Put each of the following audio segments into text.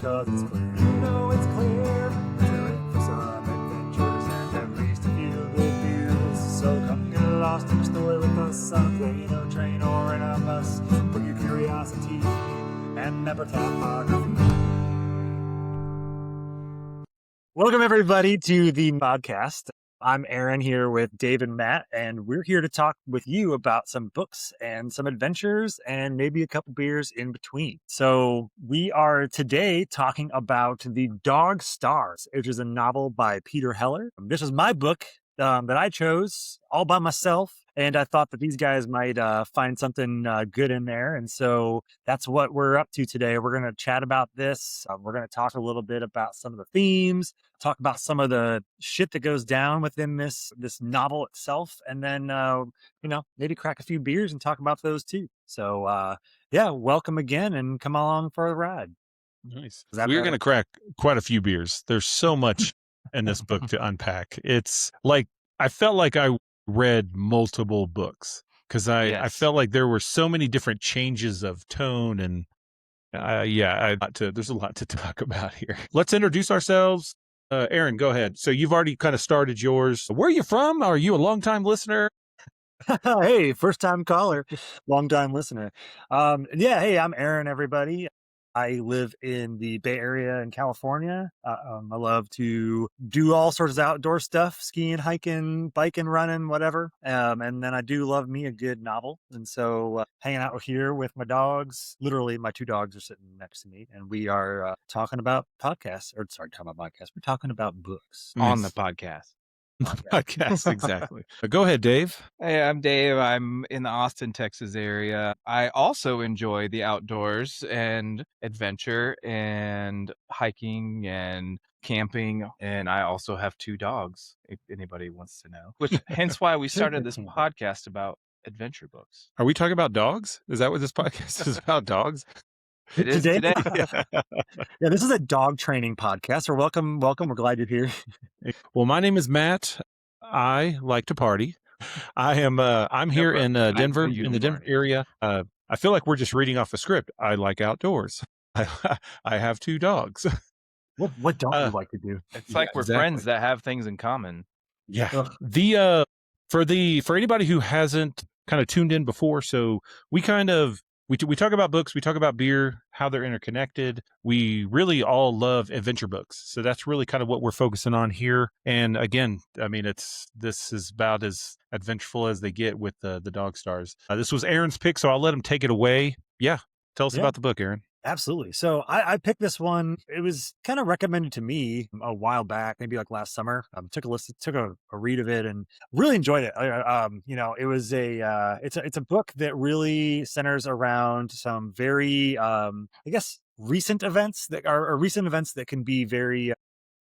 'cause it's clear. You know it's clear. You're in for some adventures and at least a few good beers. So come get lost in a story with us on a plane or train or in a bus. Bring your curiosity and never topography. Welcome everybody to the podcast. I'm Aaron here with Dave and Matt, and we're here to talk with you about some books and some adventures and maybe a couple beers in between. So we are today talking about The Dog Stars, which is a novel by Peter Heller. This is my book that I chose all by myself, and I thought that these guys might find something good in there. And so that's what we're up to today. We're going to chat about this. We're going to talk a little bit about some of the themes, talk about some of the shit that goes down within this novel itself, and then maybe crack a few beers and talk about those too. So welcome again and come along for a ride. Nice. We're going to crack quite a few beers. There's so much in this book to unpack. It's like I felt like I read multiple books because I felt like there were so many different changes of tone, and there's a lot to talk about here. Let's introduce ourselves. Aaron, go ahead. So you've already kind of started yours. Where are you from? Are you a longtime listener? Hey, first time caller, long time listener. Hey, I'm Aaron, everybody. I live in the Bay Area in California. I love to do all sorts of outdoor stuff, skiing, hiking, biking, running, whatever. And then I do love me a good novel. And so hanging out here with my dogs, literally my two dogs are sitting next to me, and we are talking about podcasts. We're talking about books. On the podcast. Podcast, exactly. Go ahead, Dave. Hey, I'm Dave. I'm in the Austin, Texas area. I also enjoy the outdoors and adventure and hiking and camping. And I also have two dogs, if anybody wants to know, which hence why we started this podcast about adventure books. Are we talking about dogs? Is that what this podcast is about, dogs? It is today. Yeah, this is a dog training podcast. Or welcome. We're glad you're here. Well, my name is Matt. I like to party. I'm here in Denver, in the Denver area. I feel like we're just reading off a script. I like outdoors. I have two dogs. What don't you like to do? It's like we're friends that have things in common. Yeah. For anybody who hasn't kind of tuned in before, so we talk about books, we talk about beer, how they're interconnected. We really all love adventure books. So that's really kind of what we're focusing on here. And again, I mean, this is about as adventureful as they get with the Dog Stars. This was Aaron's pick, so I'll let him take it away. Yeah. Tell us about the book, Aaron. Absolutely. So I picked this one. It was kind of recommended to me a while back, maybe like last summer. Took a read of it and really enjoyed it. It was it's a book that really centers around some very, recent events that can be very,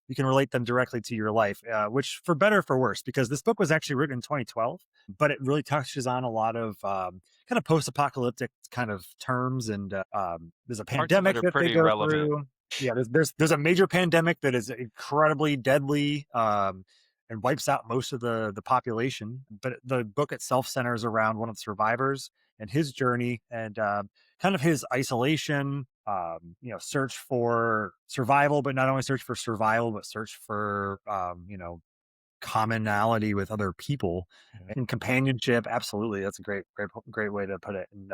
you can relate them directly to your life, which for better or for worse, because this book was actually written in 2012, but it really touches on a lot of kind of post-apocalyptic kind of terms. And there's a pandemic that they go through. Yeah, there's a major pandemic that is incredibly deadly and wipes out most of the population. But the book itself centers around one of the survivors and his journey and kind of his isolation, search for survival, but not only search for survival, but search for, commonality with other people and companionship. Absolutely. That's a great way to put it. And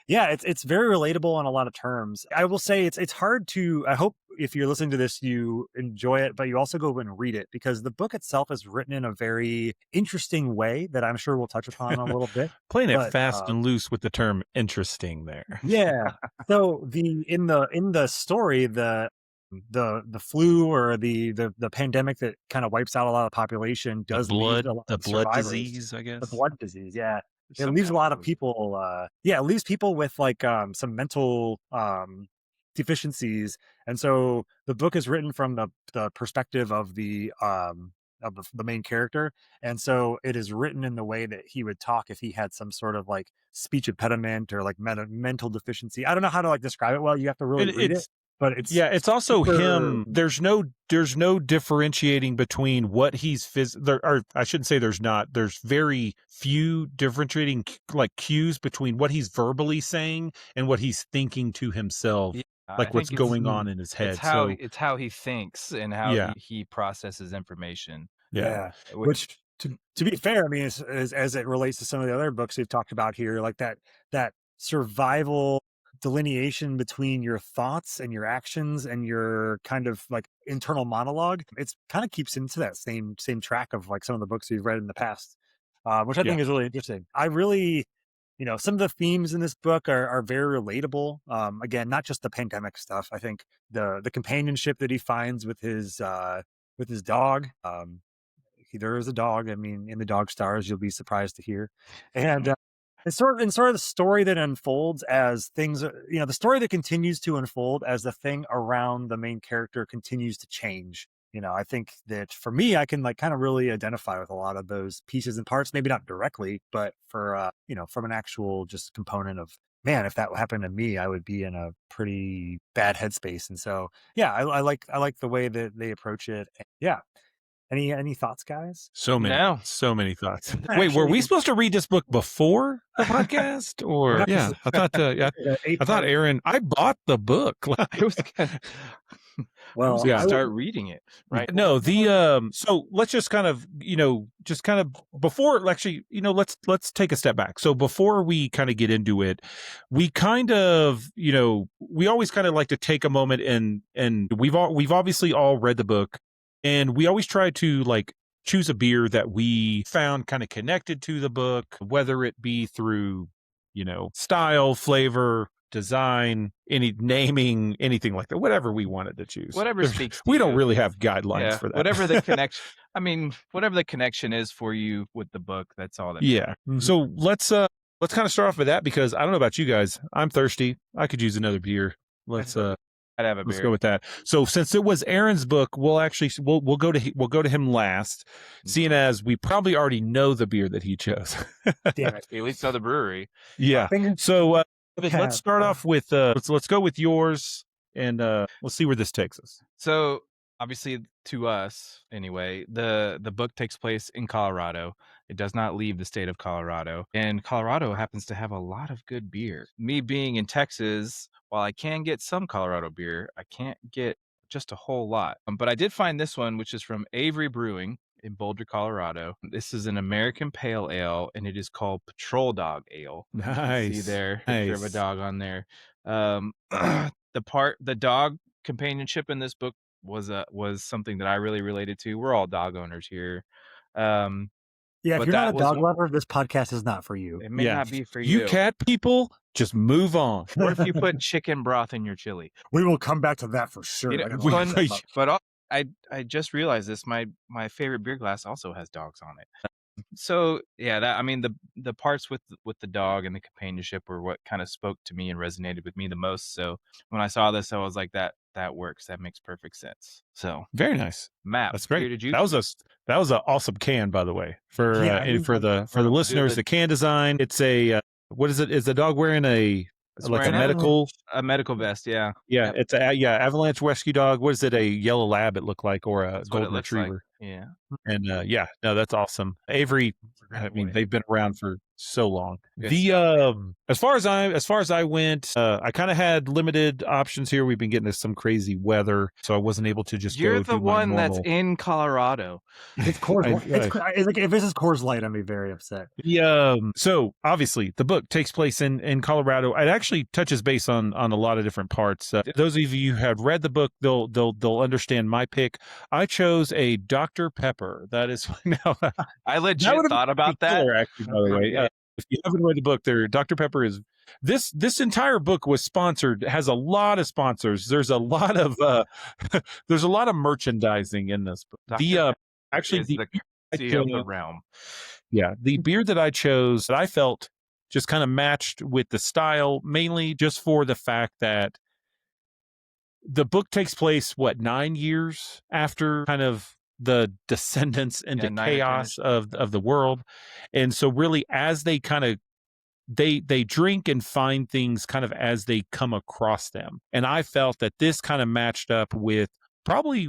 it's very relatable on a lot of terms. I will say it's hard to, I hope if you're listening to this, you enjoy it, but you also go and read it because the book itself is written in a very interesting way that I'm sure we'll touch upon a little bit. Playing it fast and loose with the term interesting there. Yeah. So in the story, the flu or the pandemic that kind of wipes out a lot of the population does leave a lot of blood survivors. disease, I guess. The blood disease, yeah. It leaves a lot of people. It leaves people with like some mental deficiencies, and so the book is written from the perspective of the main character, and so it is written in the way that he would talk if he had some sort of like speech impediment or like mental deficiency. I don't know how to like describe it well. You have to really read it. But it's also him. There's no differentiating between what he's or I shouldn't say there's not. There's very few differentiating like cues between what he's verbally saying and what he's thinking to himself I like what's think it's going on in his head. So it's how he thinks and how yeah, he processes information. yeah, Yeah. Which Which to be fair, I mean, as it relates to some of the other books we've talked about here, like that survival delineation between your thoughts and your actions and your kind of like internal monologue, it's kind of keeps into that same track of like some of the books we've read in the past, which I yeah, think is really interesting. I really, some of the themes in this book are very relatable. Again, not just the pandemic stuff. I think the companionship that he finds with his dog. There is a dog. I mean, in the dog stars, you'll be surprised to hear. And it's sort of the story that unfolds as things, the story that continues to unfold as the thing around the main character continues to change. I think that for me, I can like kind of really identify with a lot of those pieces and parts, maybe not directly, but for, from an actual just component of, man, if that happened to me, I would be in a pretty bad headspace. And so, yeah, I like the way that they approach it. Yeah. Any thoughts, guys? no, so many thoughts. Wait, were we Actually, supposed to read this book before the podcast, we're or not yeah? I thought, eight I thought part. Aaron, I bought the book. I was gonna, I was Well, gonna Yeah. start reading it right. No, so let's just kind of, before actually, let's take a step back. So before we kind of get into it, we kind of, we always kind of like to take a moment and we've obviously all read the book, and we always try to like choose a beer that we found kind of connected to the book, whether it be through, style, flavor, design, any naming, anything like that, whatever we wanted to choose. Whatever speaks to We don't you. really have guidelines Yeah, for that. whatever the connection. I mean, whatever the connection is for you with the book, that's all that. Yeah. Mhm. So let's kind of start off with that, because I don't know about you guys. I'm thirsty. I could use another beer. Let's I'd have a let's beer. go with that. So since it was Aaron's book, we'll go to him last, seeing as we probably already know the beer that he chose. Damn it. At least know the brewery. Yeah. Fingers- So Yeah, let's start off with let's go with yours, and let's see where this takes us. So obviously, to us anyway, the book takes place in Colorado. It does not leave the state of Colorado, and Colorado happens to have a lot of good beer. Me being in Texas, while I can get some Colorado beer, I can't get just a whole lot. But I did find this one, which is from Avery Brewing in Boulder, Colorado. This is an American Pale Ale, and it is called Patrol Dog Ale. Nice. See there, picture of a Nice. dog on there. The dog companionship in this book was something that I really related to. We're all dog owners here. Yeah, if But you're not that a was dog lover, this podcast is not for you. it may Yeah. not be for You you. cat people, just move on. Or if you put chicken broth in your chili. We will come back to that for sure. You know, I gotta we- look that up. but I just realized this. My favorite beer glass also has dogs on it. So yeah, the parts with the dog and the companionship were what kind of spoke to me and resonated with me the most. So when I saw this, I was like, that works. That makes perfect sense. So Very nice. Matt, That's great. beer did you? That was an awesome can, by the way. For Yeah, and for the listeners, the- the can design. It's a what is it? Is the dog wearing It's like a wearing medical? a medical vest? Yeah. Yeah, Yep. it's avalanche rescue dog. What is it? A yellow lab? It looked like, or a That's what it golden looks like. retriever. Yeah. And no, that's awesome. Avery, I mean, they've been around for so long. Good The as far as I went, I kind of had limited options here. We've been getting some crazy weather, so I wasn't able to just You're go the do my one that's normal. in Colorado. It's Coors. I- It's like if this is Coors Light, I'd be very upset. So obviously the book takes place in Colorado. It actually touches base on a lot of different parts. Those of you who have read the book, they'll understand my pick. I chose a Dr. Pepper. That is now I legit that would've thought been about that. killer, actually, by the way. If you haven't read the book, Dr. Pepper is this entire book was sponsored, has a lot of sponsors. There's a lot of there's a lot of merchandising in this book. Dr. The Pepper actually is the the I currency of the chose- realm. yeah, the beer that I chose that I felt just kind of matched with the style, mainly just for the fact that the book takes place 9 years after kind of the descendants into 9 or 10 chaos of the world. And so really as they kind of they drink and find things kind of as they come across them. And I felt that this kind of matched up with probably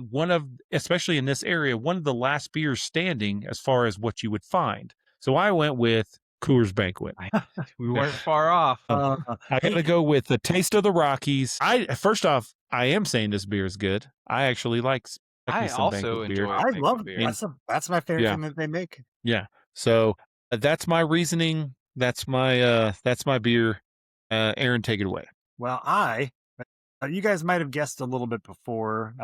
especially in this area, one of the last beers standing as far as what you would find. So I went with Coors Banquet. We weren't far off. I gotta go with the Taste of the Rockies. First off, I am saying this beer is good. I actually like me I some also Banquet beer. enjoy I banquet love beer. that's my favorite Yeah. thing that they make. Yeah. So that's my reasoning. That's my beer. Aaron, take it away. Well, you guys might have guessed a little bit before.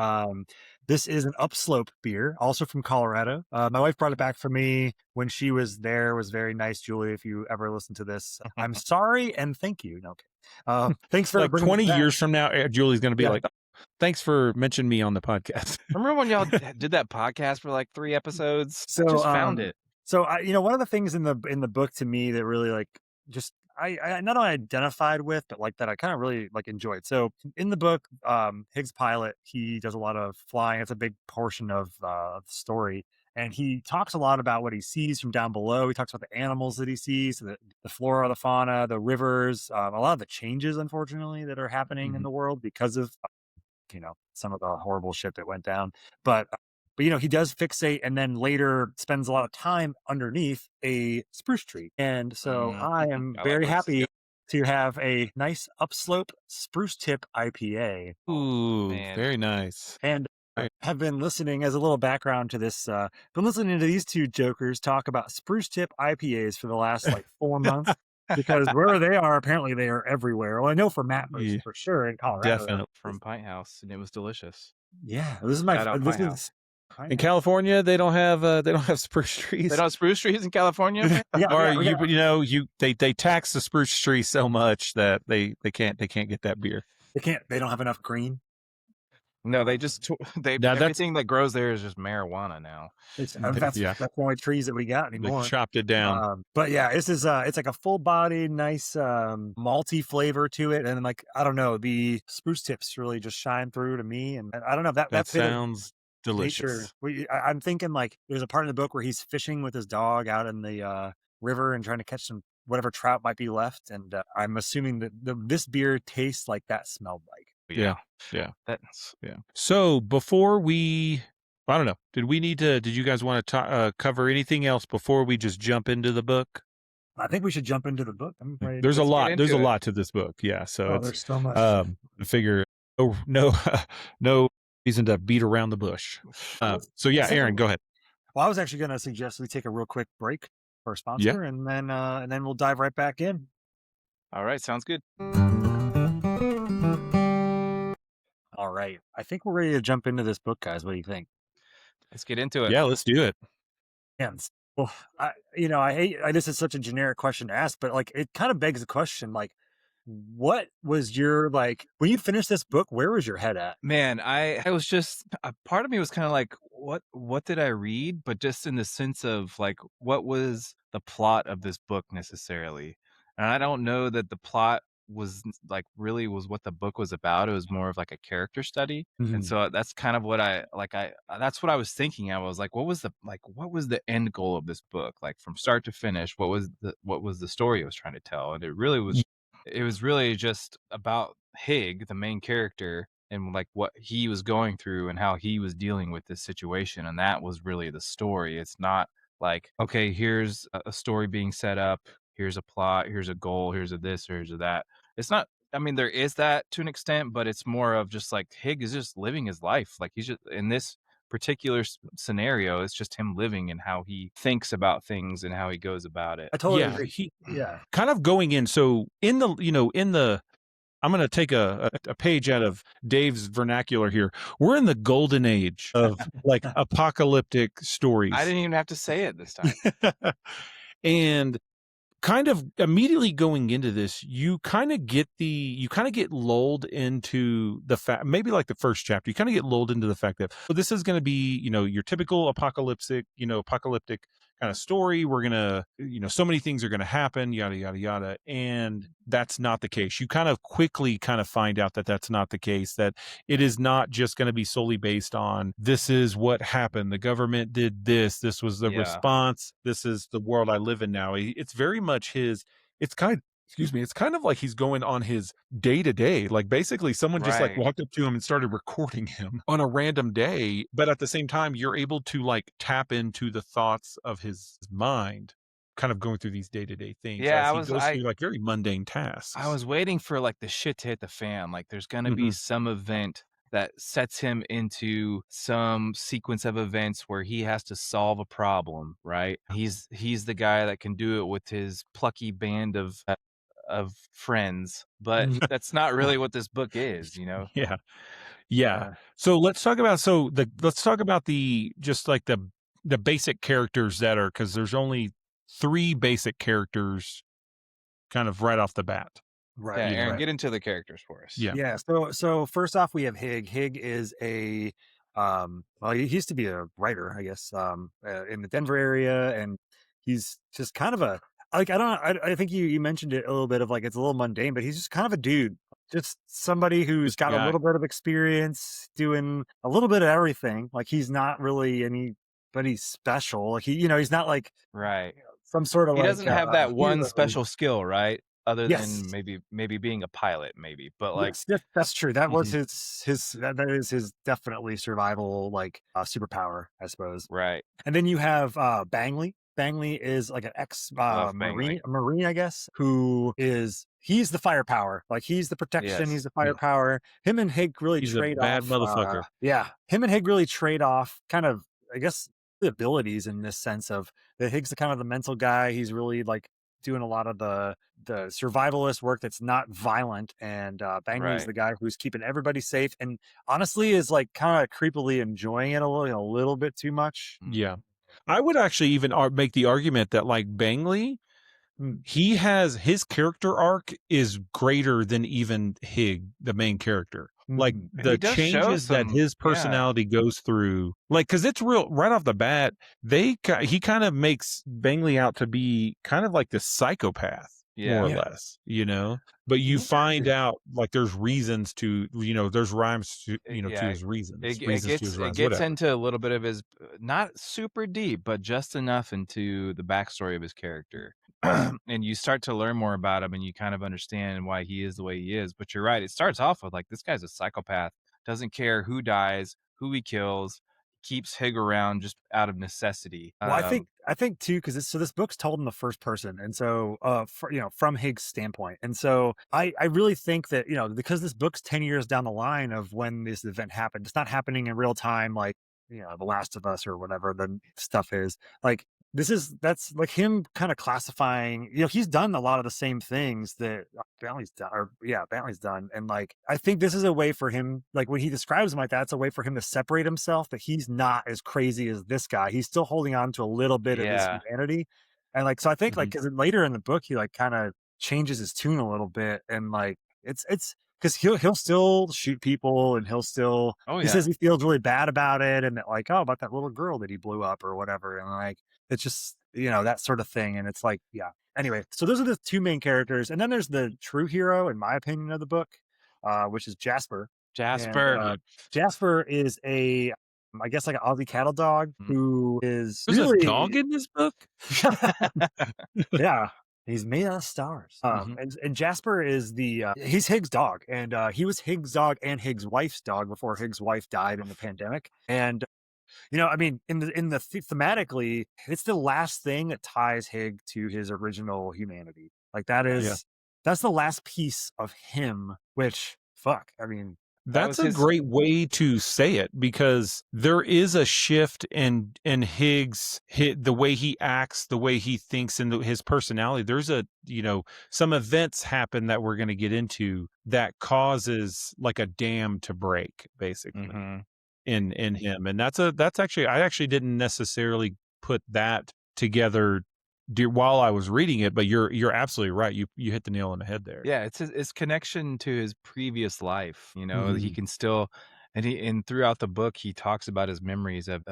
This is an upslope beer, also from Colorado. My wife brought it back for me when she was there. It was very nice, Julie. If you ever listen to this, I'm sorry and thank you. No, okay. Thanks for Like bringing 20 it back. years from now, Julie's going to be Yeah. like, thanks for mentioning me on the podcast. Remember when y'all did that podcast for like 3 episodes? So, Just found it. So one of the things in the book to me that really like just I not only identified with, but like that I kind of really like enjoyed. So in the book, Higgs pilot, he does a lot of flying. It's a big portion of the story. And he talks a lot about what he sees from down below. He talks about the animals that he sees, the flora, the fauna, the rivers, a lot of the changes, unfortunately, that are happening in the world because of some of the horrible shit that went down. But he does fixate and then later spends a lot of time underneath a spruce tree. And so I am very happy to have a nice upslope spruce tip IPA. Ooh, man. very nice. And have been listening as a little background to this. Been listening to these two jokers talk about spruce tip IPAs for the last like 4 months. Because where they are, apparently they are everywhere. Well, I know for Matt for sure in Colorado. Definitely. From Pint House, and it was delicious. Yeah, this is my Shout out this Pint is In California, they don't have spruce trees. They don't have spruce trees in California. They tax the spruce tree so much that they can't get that beer. They don't have enough green. No, they just everything that grows there is just marijuana now. That's the only trees that we got anymore. They chopped it down. But yeah, this is it's like a full bodied, nice malty flavor to it, and like I don't know, the spruce tips really just shine through to me, and I don't know that sounds delicious. I'm thinking like there's a part in the book where he's fishing with his dog out in the river and trying to catch some whatever trout might be left, and I'm assuming that this beer tastes like that smelled like. Yeah. So before I don't know, did you guys want to cover anything else before we just jump into the book? I think we should jump into the book. There's a lot to this book. Yeah. So there's so much. I figure no reason to beat around the bush. So yeah, Aaron, go ahead. Well, I was actually going to suggest we take a real quick break for a sponsor, and then we'll dive right back in. All right, sounds good. All right, I think we're ready to jump into this book, guys. What do you think? Let's get into it. Yeah, let's do it. Yeah. Well, I hate this is such a generic question to ask, but like it kind of begs the question, like, what was your when you finished this book? Where was your head at? Man, I was just a part of me was kind of like, what did I read? But just in the sense of like, what was the plot of this book necessarily? And I don't know that the plot was like really was what the book was about. It was more of like a character study. And so that's kind of what that's what I was thinking. I was like, what was the end goal of this book? Like from start to finish, what was the story it was trying to tell? And it was really just about Hig, the main character, and like what he was going through and how he was dealing with this situation. And that was really the story. It's not like, okay, here's a story being set up, here's a plot, here's a goal, here's a this, here's a that. It's not, I mean, there is that to an extent, but it's more of just like Hig is just living his life. Like he's just in this particular scenario, it's just him living and how he thinks about things and how he goes about it. I totally agree. Kind of going in. So I'm going to take a page out of Dave's vernacular here. We're in the golden age of like apocalyptic stories. I didn't even have to say it this time. And kind of immediately going into this, you kind of get lulled into the fact, maybe like the first chapter, you kind of get lulled into the fact that this is going to be, your typical apocalyptic kind of story. We're going to, so many things are going to happen, yada, yada, yada. And that's not the case. You kind of quickly find out that that's not the case, that it is not just going to be solely based on this is what happened. The government did this. This was the response. This is the world I live in now. It's very much it's kind of like he's going on his day to day. Like basically someone just like walked up to him and started recording him on a random day. But at the same time, you're able to like tap into the thoughts of his mind. kind of going through these day-to-day things Yeah, as I he was goes I through like very mundane I tasks. was waiting for, like, the shit to hit the fan, like, there's gonna be Mhm. some event that sets him into some sequence of events where he has to solve a problem, right? He's the guy that can do it with his plucky band of friends, but Mhm. that's not really what this book is, you know? Yeah. Yeah. Yeah. So let's talk about the just like the basic characters that are because there's only 3 basic characters kind of right off the bat, Yeah, Right. you Aaron, know? Right. get into the characters for us. Yeah. Yeah. So first off, we have Hig. Hig is a well, he used to be a writer, I guess, in the Denver area, and he's just kind of a like I don't know. I think you mentioned it a little bit of like it's a little mundane, but he's just kind of a dude, just somebody who's Just a got a guy. little bit of experience doing a little bit of everything. Like he's not really anybody special. Like he's not like Right. some sort of He like doesn't have that one hero. special skill, right? Other Yes. than maybe being a pilot, maybe, but, like Yes, that's true. That was Mhm. that is his definitely survival, like, superpower, I suppose. right. And then you have, Bangley. Bangley is like an ex, Love Bangley. marine, I guess, he's the firepower. Like, he's the protection, he's Yes. the Yeah. firepower. Him and Hig really He's a trade bad off, motherfucker. yeah, him and Hig really trade off kind of, I guess, the abilities in this sense of that Hig's the kind of the mental guy. He's really, like, doing a lot of the survivalist work that's not violent, and, Bangley's Right. the guy who's keeping everybody safe and honestly is, like, kinda creepily enjoying it a little bit too much. Yeah. I would actually even make the argument that like Bangley, Mm, he has his character arc is greater than even Hig, the main character. Like mhm. He the does show changes that some his yeah. personality goes through, like, cause it's real right off the bat, he kind of makes Bangley out to be kind of like this psychopath, more or Yeah. Yeah. less, you know? But you Yeah. find out like there's reasons to, there's rhymes to, to Yeah. his reasons, It reasons to his it rhymes, gets whatever. into a little bit of his not super deep, but just enough into the backstory of his character. And you start to learn more about him and you kind of understand why he is the way he is. But you're right, it starts off with like this guy's a psychopath, doesn't care who dies, who he kills, keeps Hig around just out of necessity. Well, I think too, because this book's told in the first person, and so from Higgs' standpoint, and so I really think that because this book's 10 years down the line of when this event happened, it's not happening in real time, like The Last of Us or whatever the stuff is. Like that's like him kind of classifying. He's done a lot of the same things that Bentley's done, or yeah, Bentley's done, and like I think this is a way for him, like when he describes him like that, it's a way for him to separate himself. That he's not as crazy as this guy. He's still holding on to a little bit of his Yeah. humanity, and like so I think like Mhm. because later in the book he like kind of changes his tune a little bit, and like it's because he'll still shoot people, and Oh he says yeah. he feels really bad about it, and that like about that little girl that he blew up or whatever, and like it's just, that sort of thing. And it's like, yeah. Anyway, so those are the two main characters. And then there's the true hero, in my opinion, of the book, which is Jasper. And Jasper. Jasper is I guess, like an Aussie cattle dog Mm. who is There's a dog really, in this book? yeah, he's made out of stars. Mhm. And Jasper is he's Higgs' dog. And he was Higgs' dog and Higgs' wife's dog before Higgs' wife died in the pandemic. And I mean, thematically, it's the last thing that ties Hig to his original humanity. Like Yeah. that's the last piece of him. Which fuck, I mean, That That's was a his great way to say it because there is a shift in the way he acts, the way he thinks, and his personality. There's some events happen that we're going to get into that causes like a dam to break, basically mhm. in him, and that's actually I actually didn't necessarily put that together while I was reading it, but you're absolutely right. You hit the nail on the head there. Yeah, it's his connection to his previous life, he Mhm. can still and throughout the book, he talks about his memories of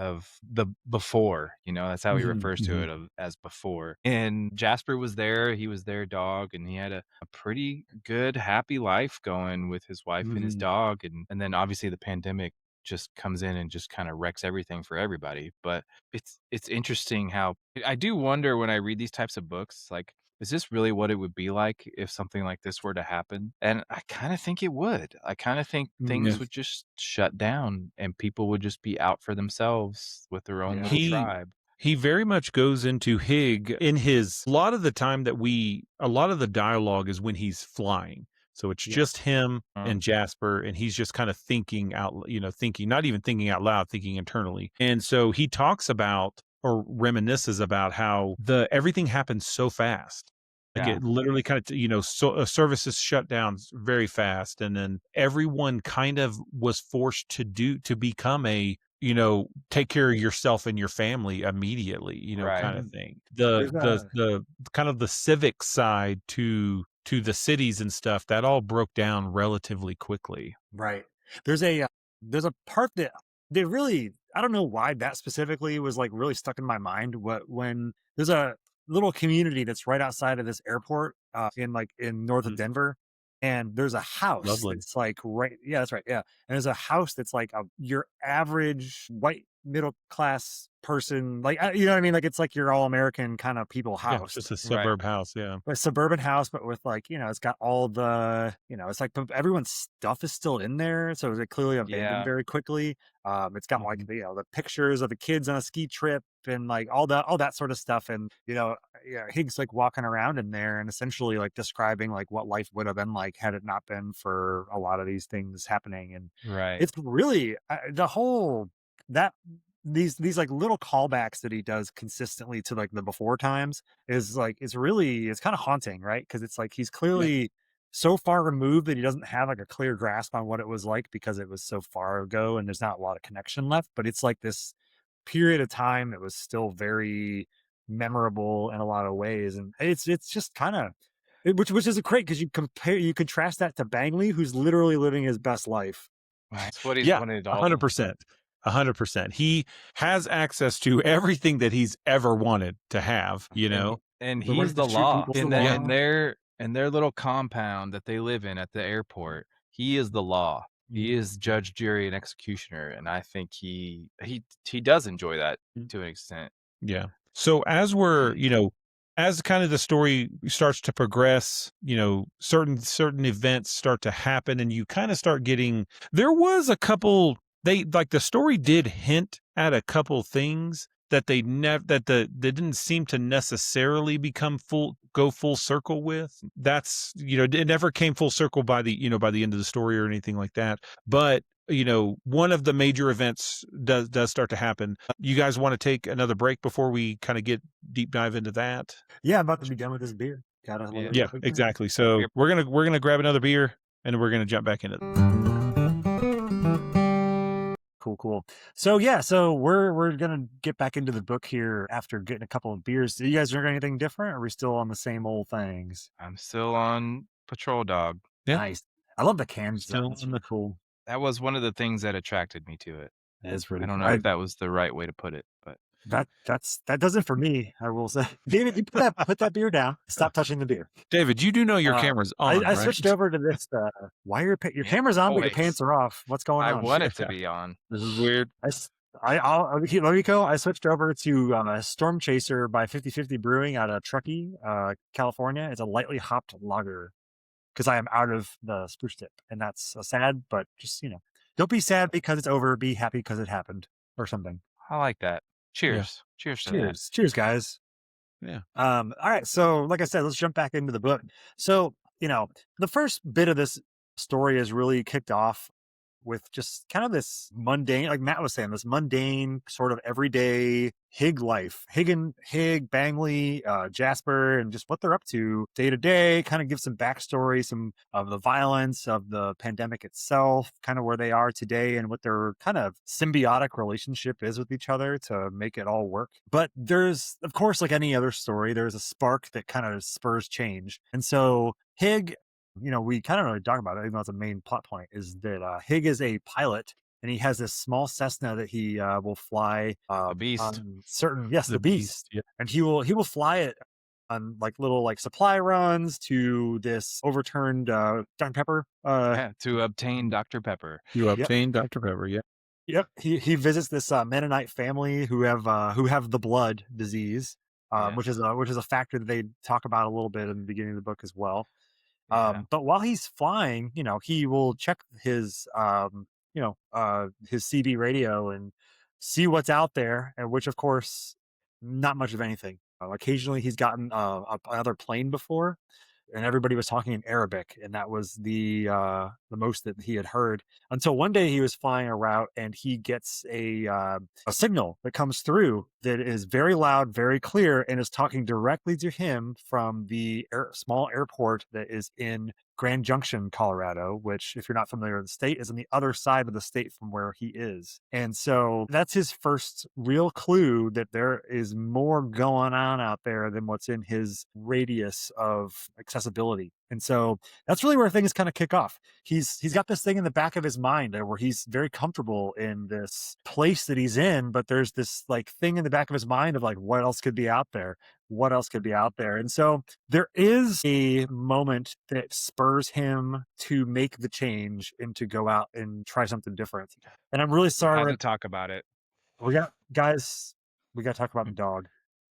the before, that's how he mhm, refers to Mhm. it as before. And Jasper was there, he was their dog, and he had a pretty good, happy life going with his wife and his mhm. dog, and then obviously the pandemic just comes in and just kinda wrecks everything for everybody, but it's interesting how I do wonder when I read these types of books, like, is this really what it would be like if something like this were to happen? And I kind of think it would. I kind of think Yeah. things would just shut down and people would just be out for themselves with their own Yeah. little He tribe. he very much goes into Hig in his a lot of the dialogue is when he's flying. So it's Yeah. just him Mm. and Jasper, and he's just kind of thinking, not even thinking out loud, thinking internally. And so he talks about or reminisces about how everything happens so fast. Like Yeah. it literally kind of, services shut down very fast. And then everyone kind of was forced to become take care of yourself and your family immediately, Right. kind of Mhm. thing. The There's the a the kind of the civic side to the cities and stuff that all broke down relatively quickly. Right. There's a part that they really, I don't know why that specifically was like really stuck in my mind. What when there's a little community that's right outside of this airport in north of Mm, Denver, and there's a house lovely. that's like right, yeah, that's right, yeah, and there's a house that's like your average white middle class person, like you know what I mean, like it's like your all American kind of people Yeah, house, just a Right. suburb house. Yeah. a suburban house, but with like, it's got all the, it's like everyone's stuff is still in there. So it clearly abandoned Yeah. very quickly. It's got like Mhm. the pictures of the kids on a ski trip and like all that sort of stuff. And, yeah, Higgs like walking around in there and essentially like describing like what life would have been like had it not been for a lot of these things happening. And Right. it's really the whole that these like little callbacks that he does consistently to like the before times is like it's kind of haunting, right? Because it's like he's Yeah. clearly so far removed that he doesn't have like a clear grasp on what it was like because it was so far ago and there's not a lot of connection left. But it's like this period of time that was still very memorable in a lot of ways, and it's just kind of which is great because you contrast that to Bangley, who's literally living his best life. That's what he's Yeah, wanted all the 100%. 100%. He has access to everything that he's ever wanted to have, and The right he's to the shoot law people's the in law. their little compound that they live in at the airport. He is the law. He Mhm. is judge, jury, and executioner, and I think he does enjoy that to an extent. Yeah. So as kind of the story starts to progress, certain events start to happen and you kind of start getting there was a couple the story did hint at a couple things that they didn't seem to necessarily go full circle with. That's, it never came full circle by the end of the story or anything like that. But one of the major events does start to happen. You guys want to take another break before we kind of get deep dive into that? Yeah, I'm about to be done with this beer. Got a Yeah. little Yeah, quick break. exactly. So Yep. we're gonna grab another beer and we're gonna jump back into it. Cool, cool. So yeah, so we're gonna get back into the book here after getting a couple of beers. Do you guys drink anything different? Or are we still on the same old things? I'm still on Patrol Dog. Yeah, Nice. I love the cans though. still It's in the really cool. That was one of the things that attracted me to it. It is I really don't cool. know if that was the right way to put it, but That does it for me. I will say, David, you put that beer down. Stop touching the beer. David, you do know your camera's I, on, I right? switched over to this. Why your yeah, camera's on, but your always. pants are off? What's going I on? want it to be on. This is weird. Let me go. I switched over to a Storm Chaser by 50/50 Brewing out of Truckee, California. It's a lightly hopped lager because I am out of the spruce tip, and that's sad. But just don't be sad because it's over. Be happy because it happened or something. I like that. Yeah. Cheers. Cheers to that. Cheers, guys. Yeah. All right. So, like I said, let's jump back into the book. So, the first bit of this story is really kicked off with just kind of this mundane, like Matt was saying, this mundane sort of everyday Hig life. Hig, Bangley, Jasper, and just what they're up to day, kind of give some backstory, some of the violence of the pandemic itself, kind of where they are today and what their kind of symbiotic relationship is with each other to make it all work. But there's, of course, like any other story, there's a spark that kind of spurs change. And so Hig, we kind of really talk about it, even though it's a main plot point, is that Hig is a pilot and he has this small Cessna that he will fly A beast. on yes, the beast. Yeah. And he will fly it on like little like supply runs to this overturned Dr. Pepper. Yeah, to obtain Dr. Pepper. You obtained Dr. Pepper, yeah. Yep. He visits this Mennonite family who have the blood disease, Yeah. which is a factor that they talk about a little bit in the beginning of the book as well. Yeah. But while he's flying, he will check his his CB radio and see what's out there, and which of course not much of anything. Occasionally, he's gotten another plane before, and everybody was talking in Arabic, and that was the most that he had heard. Until one day he was flying a route, and he gets a signal that comes through that is very loud, very clear, and is talking directly to him from the small airport that is in Grand Junction, Colorado, which, if you're not familiar with the state, is on the other side of the state from where he is. And so that's his first real clue that there is more going on out there than what's in his radius of accessibility. And so that's really where things kind of kick off. He's got this thing in the back of his mind where he's very comfortable in this place that he's in, but there's this like thing in the back of his mind of like, what else could be out there? What else could be out there? And so there is a moment that spurs him to make the change and to go out and try something different. And I'm really Got sorry. to talk about it. We got guys, we got to talk about the dog.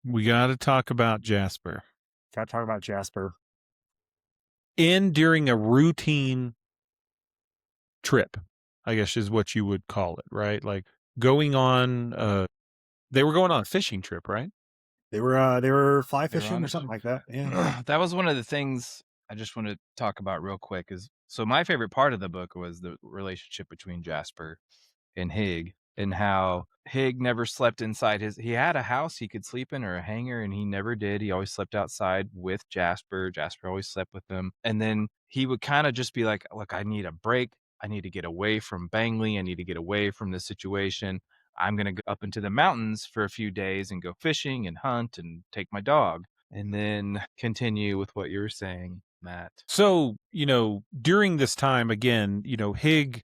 We got to talk about Jasper. Got to talk about Jasper. During a routine trip, I guess is what you would call it, right? Like going on, they were going on a fishing trip, right? They were fly They were fishing on or a something like that. Yeah. That was one of the things I just want to talk about real quick. So my favorite part of the book was the relationship between Jasper and Hig, and how Hig never slept inside he had a house he could sleep in or a hangar, and he never did. He always slept outside with Jasper. Jasper always slept with him. And then he would kind of just be like, look, I need a break. I need to get away from Bangley. I need to get away from this situation. I'm going to go up into the mountains for a few days and go fishing and hunt and take my dog. And then continue with what you were saying, Matt. So, during this time, again, Hig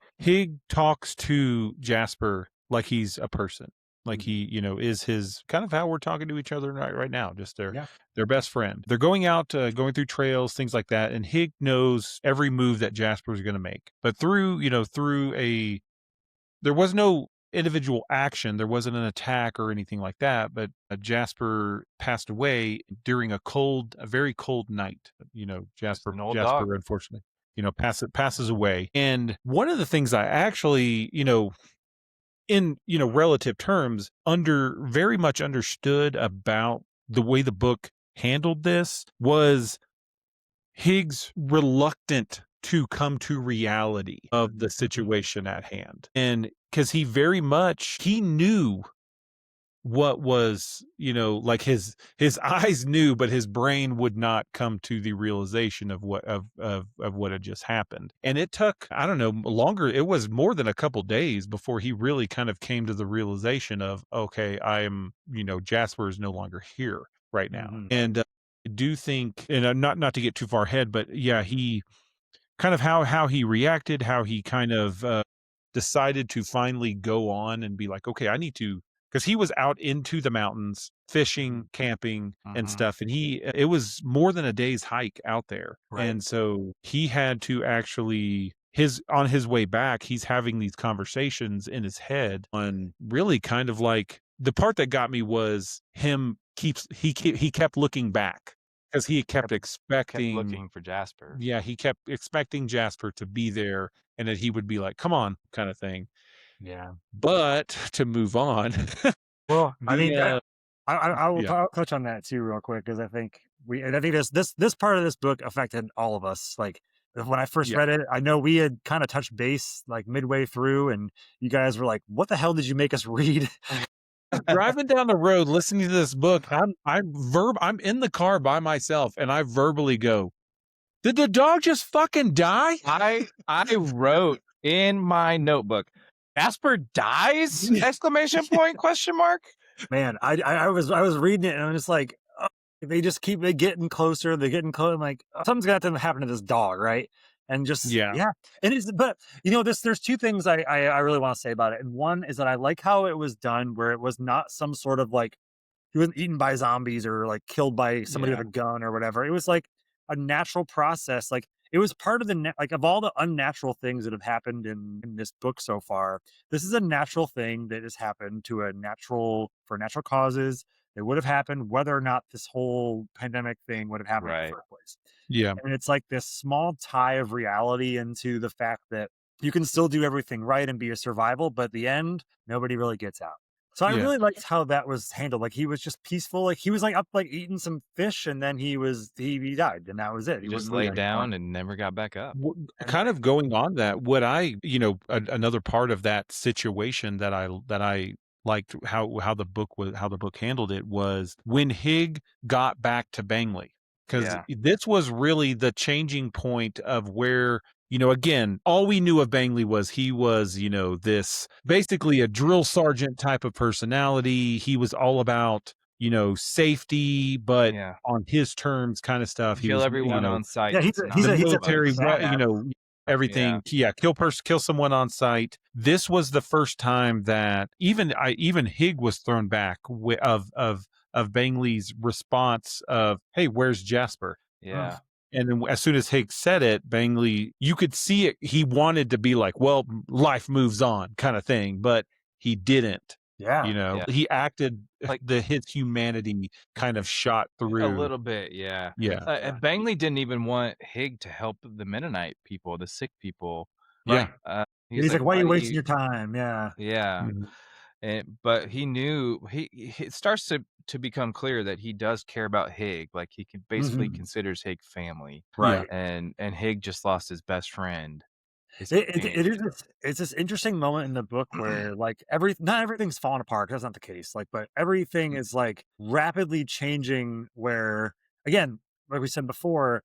talks to Jasper like he's a person, like he, is his kind of how we're talking to each other right now, just their best friend. They're going out, going through trails, things like that. And Hig knows every move that Jasper's going to make, but there was no individual action. There wasn't an attack or anything like that, but Jasper passed away during a very cold night. Jasper, an old dog. unfortunately, passes away. And one of the things I actually, in, relative terms, very much understood about the way the book handled this was Higgs reluctant to come to reality of the situation at hand. And because he knew what was, like his eyes knew, but his brain would not come to the realization of what had just happened. And it took, I don't know, longer. It was more than a couple days before he really kind of came to the realization of, okay, I am, Jasper is no longer here right now. Mhm. And I do think, and not to get too far ahead, but yeah, he kind of how he reacted, how he kind of decided to finally go on and be like, okay, I need to, because he was out into the mountains fishing, camping, and stuff, and it was more than a day's hike out there. Right. And so he had to actually on his way back, he's having these conversations in his head on really kind of like the part that got me was he kept looking back because he kept expecting looking for Jasper. Yeah, he kept expecting Jasper to be there and that he would be like, come on, kind of thing. Yeah. But to move on. Well, I mean, I'll Yeah. touch on that too real quick, because I think this part of this book affected all of us. Like when I first Yeah. read it, I know we had kind of touched base like midway through, and you guys were like, "What the hell did you make us read?" Driving down the road, listening to this book, I'm in the car by myself, and I verbally go, "Did the dog just fucking die?" I wrote in my notebook, Jasper dies? Exclamation point, question mark. Man, I was reading it and I'm just like, oh, they just keep getting closer. They're getting close. I'm like, something's got to happen to this dog, right? And just Yeah. And but there's two things I really want to say about it. And one is that I like how it was done, where it was not some sort of like he wasn't eaten by zombies or like killed by somebody with a gun or whatever. It was like a natural process. Like it was part of like of all the unnatural things that have happened in this book so far. This is a natural thing that has happened for natural causes. It would have happened whether or not this whole pandemic thing would have happened in the first place. Yeah. And it's like this small tie of reality into the fact that you can still do everything right and be a survival, but at the end, nobody really gets out. So I Yeah. really liked how that was handled. Like he was just peaceful. Like he was like up like eating some fish, and then he died, and that was it. He He just wouldn't really laid anymore. down and never got back up. And Kind of going on that, what I, another part of that situation that I liked how the book handled it was when Hig got back to Bangley, because Yeah. this was really the changing point of where, again, all we knew of Bangley was he was, this basically a drill sergeant type of personality. He was all about, safety, but Yeah. on his terms kind of stuff. He Kill was, everyone on yeah, sight he's that's a he's the not a he's a military, supposed to. badass. Yeah. everything. Yeah, kill someone on site. This was the first time that even Hig was thrown back of Bangley's response of, "Hey, where's Jasper?" Yeah. And then as soon as Hig said it, Bangley, you could see it. He wanted to be like, "Well, life moves on," kind of thing, but he didn't. Yeah, Yeah. He acted Like his humanity kind of shot a through. little bit, yeah. Yeah, And Bangley didn't even want Hig to help the Mennonite people, the sick people. yeah. right. He's He's like, like, "Why are "Why you do wasting you?" your time?" Yeah. Yeah. Mhm. But he knew it starts to become clear that he does care about Hig. Like he could basically Hmm. considers Hig family, Yeah. Right. and Hig just lost his best friend, his It is companion. it's this interesting moment in the book where like not everything's falling apart. That's not the case. Like, but everything Mm, is like rapidly changing. Where again, like we said before,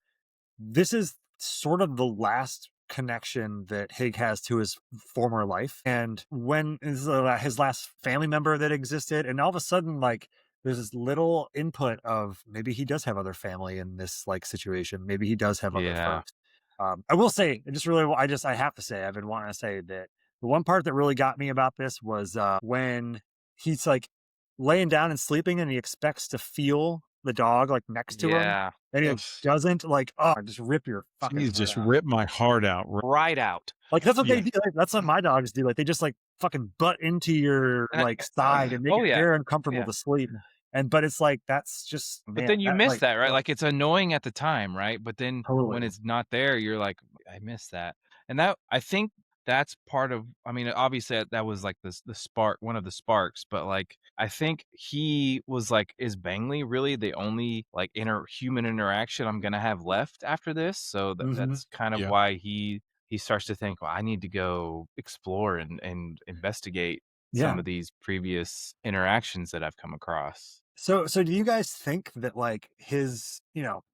this is sort of the last connection that Hig has to his former life. And when is his last family member that existed, and all of a sudden, like there's this little input of maybe he does have other family in this like situation. Maybe he does have other yeah, folks. I will say, I have to say, I've been wanting to say that the one part that really got me about this was when he's like laying down and sleeping, and he expects to feel the dog like next to him, yeah. and he Ugh. like, doesn't, like, oh, just rip your fucking Jeez, heart just out. ripped my heart out. Right out. Like that's what they Yeah. do. Like, that's what my dogs do. Like they just like fucking butt into your And like side and make oh it yeah, very oh uncomfortable yeah. to sleep. And but it's like that's just But man, then you that miss like that, right? Like it's annoying at the time, right? But then when totally. it's not there, you're like, I miss that. And that I think that's part of, I mean, obviously that was like the spark, one of the sparks, but like I think he was like, is Bangley really the only like human interaction I'm gonna have left after this? So Hmm. that's kind of Yeah. why he starts to think, well, I need to go explore and investigate some Yeah. of these previous interactions that I've come across. So do you guys think that like his,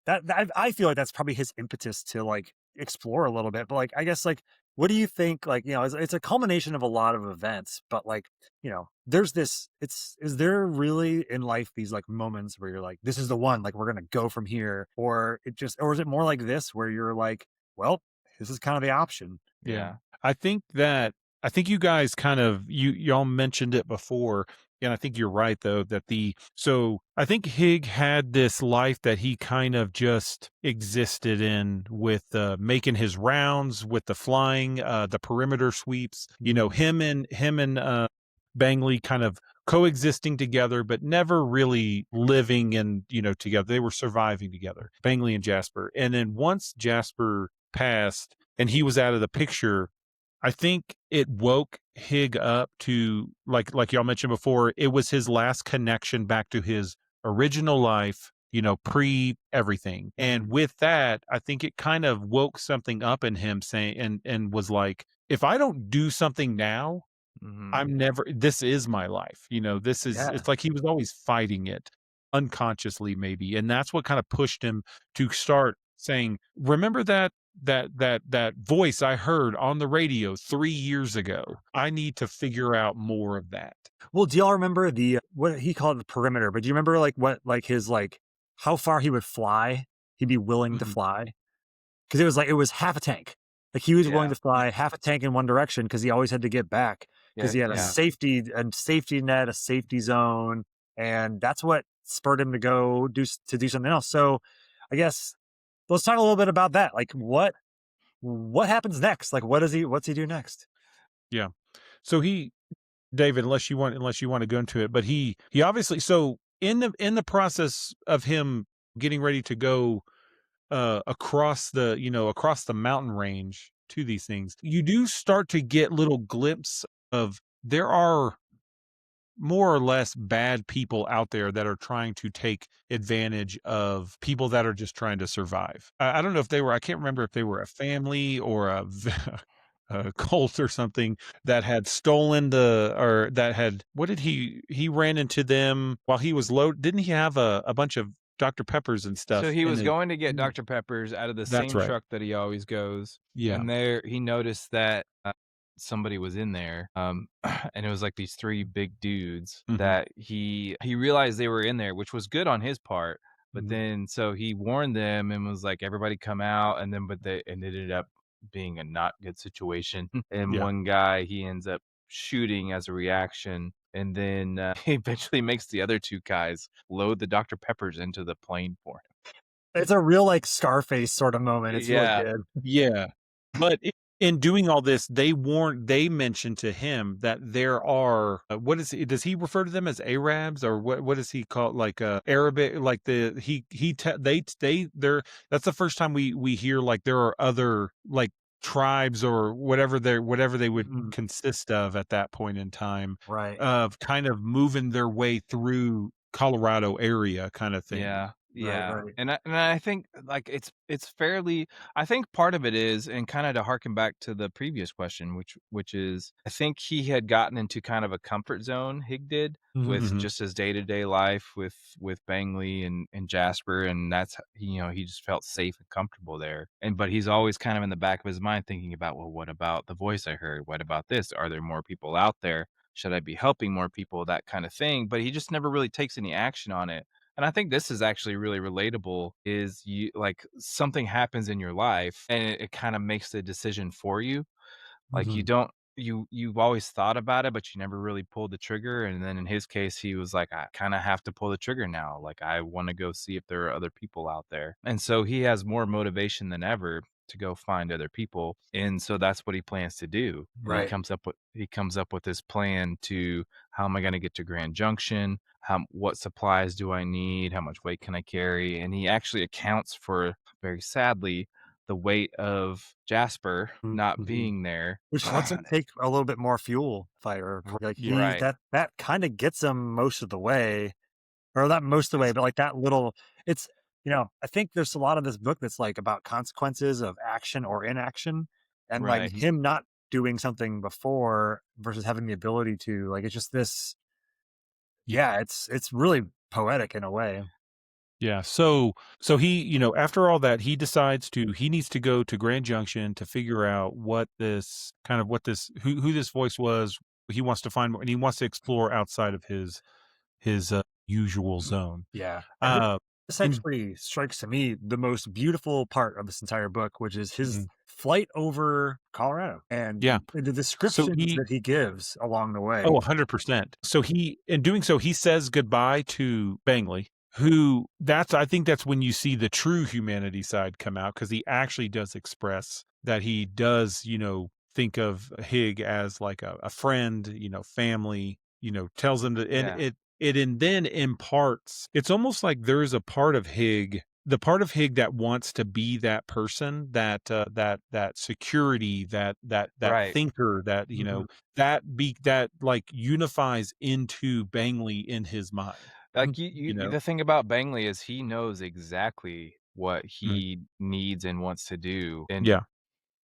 that I feel like that's probably his impetus to like explore a little bit. But like I guess like what do you think like, it's a culmination of a lot of events, but like, there's this it's is there really in life these like moments where you're like this is the one, like we're going to go from here, or is it more like this where you're like, well, this is kind of the option. Yeah. Yeah. I think that I think you guys kind of y'all mentioned it before, and I think you're right though that so I think Hig had this life that he kind of just existed in with making his rounds with the flying, the perimeter sweeps, him and Bangley kind of coexisting together, but never really living and, together. They were surviving together, Bangley and Jasper. And then once Jasper passed and he was out of the picture, I think it woke Hig up to like y'all mentioned before, it was his last connection back to his original life, pre everything. And Mhm. with that, I think it kind of woke something up in him saying and was like, if I don't do something now, Hmm. I'm never this is my life. Yeah. It's like he was always fighting it unconsciously maybe. And that's what kind of pushed him to start saying, remember that voice I heard on the radio 3 years ago. I need to figure out more of that. Well, do y'all remember the what he called the perimeter? But do you remember like what like his like how far he would fly? He'd be willing to Mhm. fly because it was half a tank. Like he was willing Yeah. to fly half a tank in one direction because he always had to get back because Yeah. he had Yeah. a safety net, a safety zone, and that's what spurred him to go do something else. So, I guess let's talk a little bit about that. Like what happens next? Like what's he do next? Yeah. So David, unless you want to go into it, but he obviously, so in the process of him getting ready to go across the mountain range to these things, you do start to get little glimpses of there are more or less bad people out there that are trying to take advantage of people that are just trying to survive. I don't know if they were, I can't remember if they were a family or a cult or something that had stolen or that had, what did he ran into them while he was low. Didn't he have a bunch of Dr. Peppers and So stuff he in was it? going to get Dr. Peppers out of the That's same right. truck that he always goes, Yeah. and there he noticed that somebody was in there, and it was like these three big dudes Mhm. that he realized they were in there, which was good on his part. But Mhm. then so he warned them and was like, "Everybody come out," and then but they and it ended up being a not good situation. And Yeah. one guy he ends up shooting as a reaction. And then he eventually makes the other two guys load the Dr. Peppers into the plane for him. It's a real like Scarface sort of moment. It's really Yeah. good. Yeah. But in doing all this, they mentioned to him that there are, what is he, does he refer to them as Arabs, or what does he call, like, Arabic, like they're, that's the first time we hear like there are other like tribes or whatever they would Mhm. consist of at that point in time, Right. of kind of moving their way through Colorado area kind of thing. Yeah, Right. yeah, Right. and I think, like, it's fairly I think part of it is and kinda to harken back to the previous question, which is, I think he had gotten into kind of a comfort zone, Hig did, Mhm. with Mhm. just his day-to-day life with Bangley and Jasper, and he just felt safe and comfortable there, but he's always kind of in the back of his mind thinking about, "Well, what about the voice I heard? What about this? Are there more people out there? Should I be helping more people?" That kinda thing, but he just never really takes any action on it. And I think this is actually really relatable is you like something happens in your life and it kind of makes the decision for you. Like you Mhm. don't you've always thought about it, but you never really pulled the trigger. And then in his case, he was like, I kind of have to pull the trigger now. Like I want to go see if there are other people out there. And so he has more motivation than ever to go find other people. And so that's what he plans to do. And Right. he comes up with this plan to how am I going to get to Grand Junction? How what supplies do I need? How much weight can I carry? And he actually accounts for, very sadly, the weight of Jasper not Mhm. being there. Which lets him take a little bit more fuel, if I like Yeah. he Right. that kinda gets him most of the way, or not most of the way, It's but like that little it's I think there's a lot of this book that's like about consequences of action or inaction, and like right. him not doing something before versus having the ability to, like, it's just this yeah, it's really poetic in a way. Yeah. So he, after all that, he decides he needs to go to Grand Junction to figure out what this who this voice was. He wants to find more, and he wants to explore outside of his usual zone. Yeah, and Uh this in actually strikes to me the most beautiful part of this entire book, which is his Mhm. flight over Colorado and Yeah. the So descriptions he that he gives along the way. 100%. So in doing so, he says goodbye to Bangley, who I think that's when you see the true humanity side come out, because he actually does express that he does, think of Hig as like a friend, family, tells him to, and Yeah. then imparts, it's almost like there's a part of Hig, the part of Hig that wants to be that person, that security, that Right. thinker, Mhm. that like unifies into Bangley in his mind, Mhm. Like you know? the thing about Bangley is he knows exactly what Mhm. he needs and wants to do Yeah.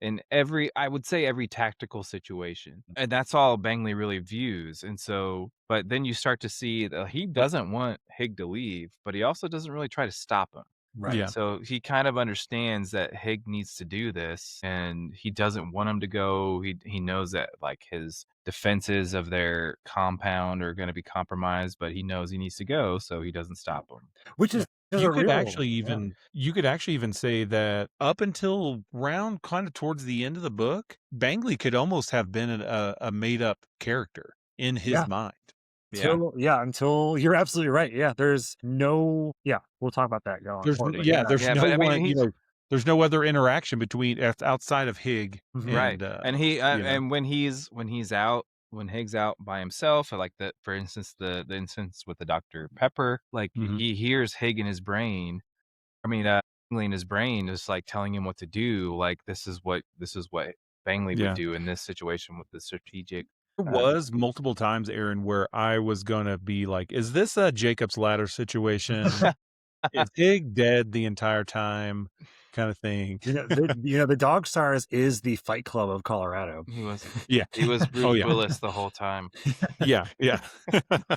in every I would say every tactical situation. And that's all Bangley really views. And so but then you start to see that he doesn't want Hig to leave, but he also doesn't really try to stop him. Right. Yeah. So he kind of understands that Hig needs to do this and he doesn't want him to go. He knows that like his defenses of their compound are going to be compromised, but he knows he needs to go, so he doesn't stop him. Which Yeah. is a real You could actually even say that up until round kind of towards the end of the book, Bangley could almost have been a made up character in his yeah. mind. Yeah. Until you're absolutely right. Yeah, there's no yeah, we'll talk about that going There's forward, but yeah. there's Yeah, no but I mean one, he's there's no other interaction between outside of Hig Mhm. right. and And when Hig's out by himself, or like for instance the instance with the Dr. Pepper, like Mhm. he hears Hig in his brain. I mean, Bangley in his brain is like telling him what to do. Like this is what Bangley would Yeah. do in this situation with the strategic. There was multiple times, Aaron, where I was gonna be like, "Is this a Jacob's Ladder situation? Is Hig dead the entire time?" Kind of thing. The Dog Stars is the Fight Club of Colorado. He was Yeah. he was Oh, Bruce yeah. Willis the whole time. Yeah, yeah.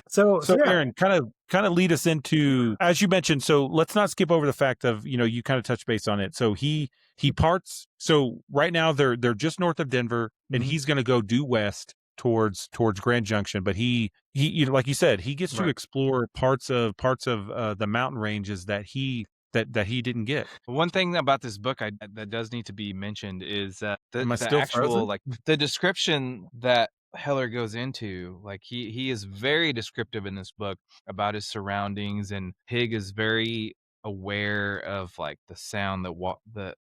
So So, yeah. Aaron, kind of lead us into, as you mentioned. So let's not skip over the fact of, you kind of touch base on it. So he parts. So right now they're just north of Denver, and Mhm. he's going to go due west towards Grand Junction. But he like you said, he gets to Right. explore parts of the mountain ranges that he didn't get. One thing about this book that does need to be mentioned is Am I the still actual frozen? the description that Heller goes into. Like he is very descriptive in this book about his surroundings, and Hig is very aware of like the sound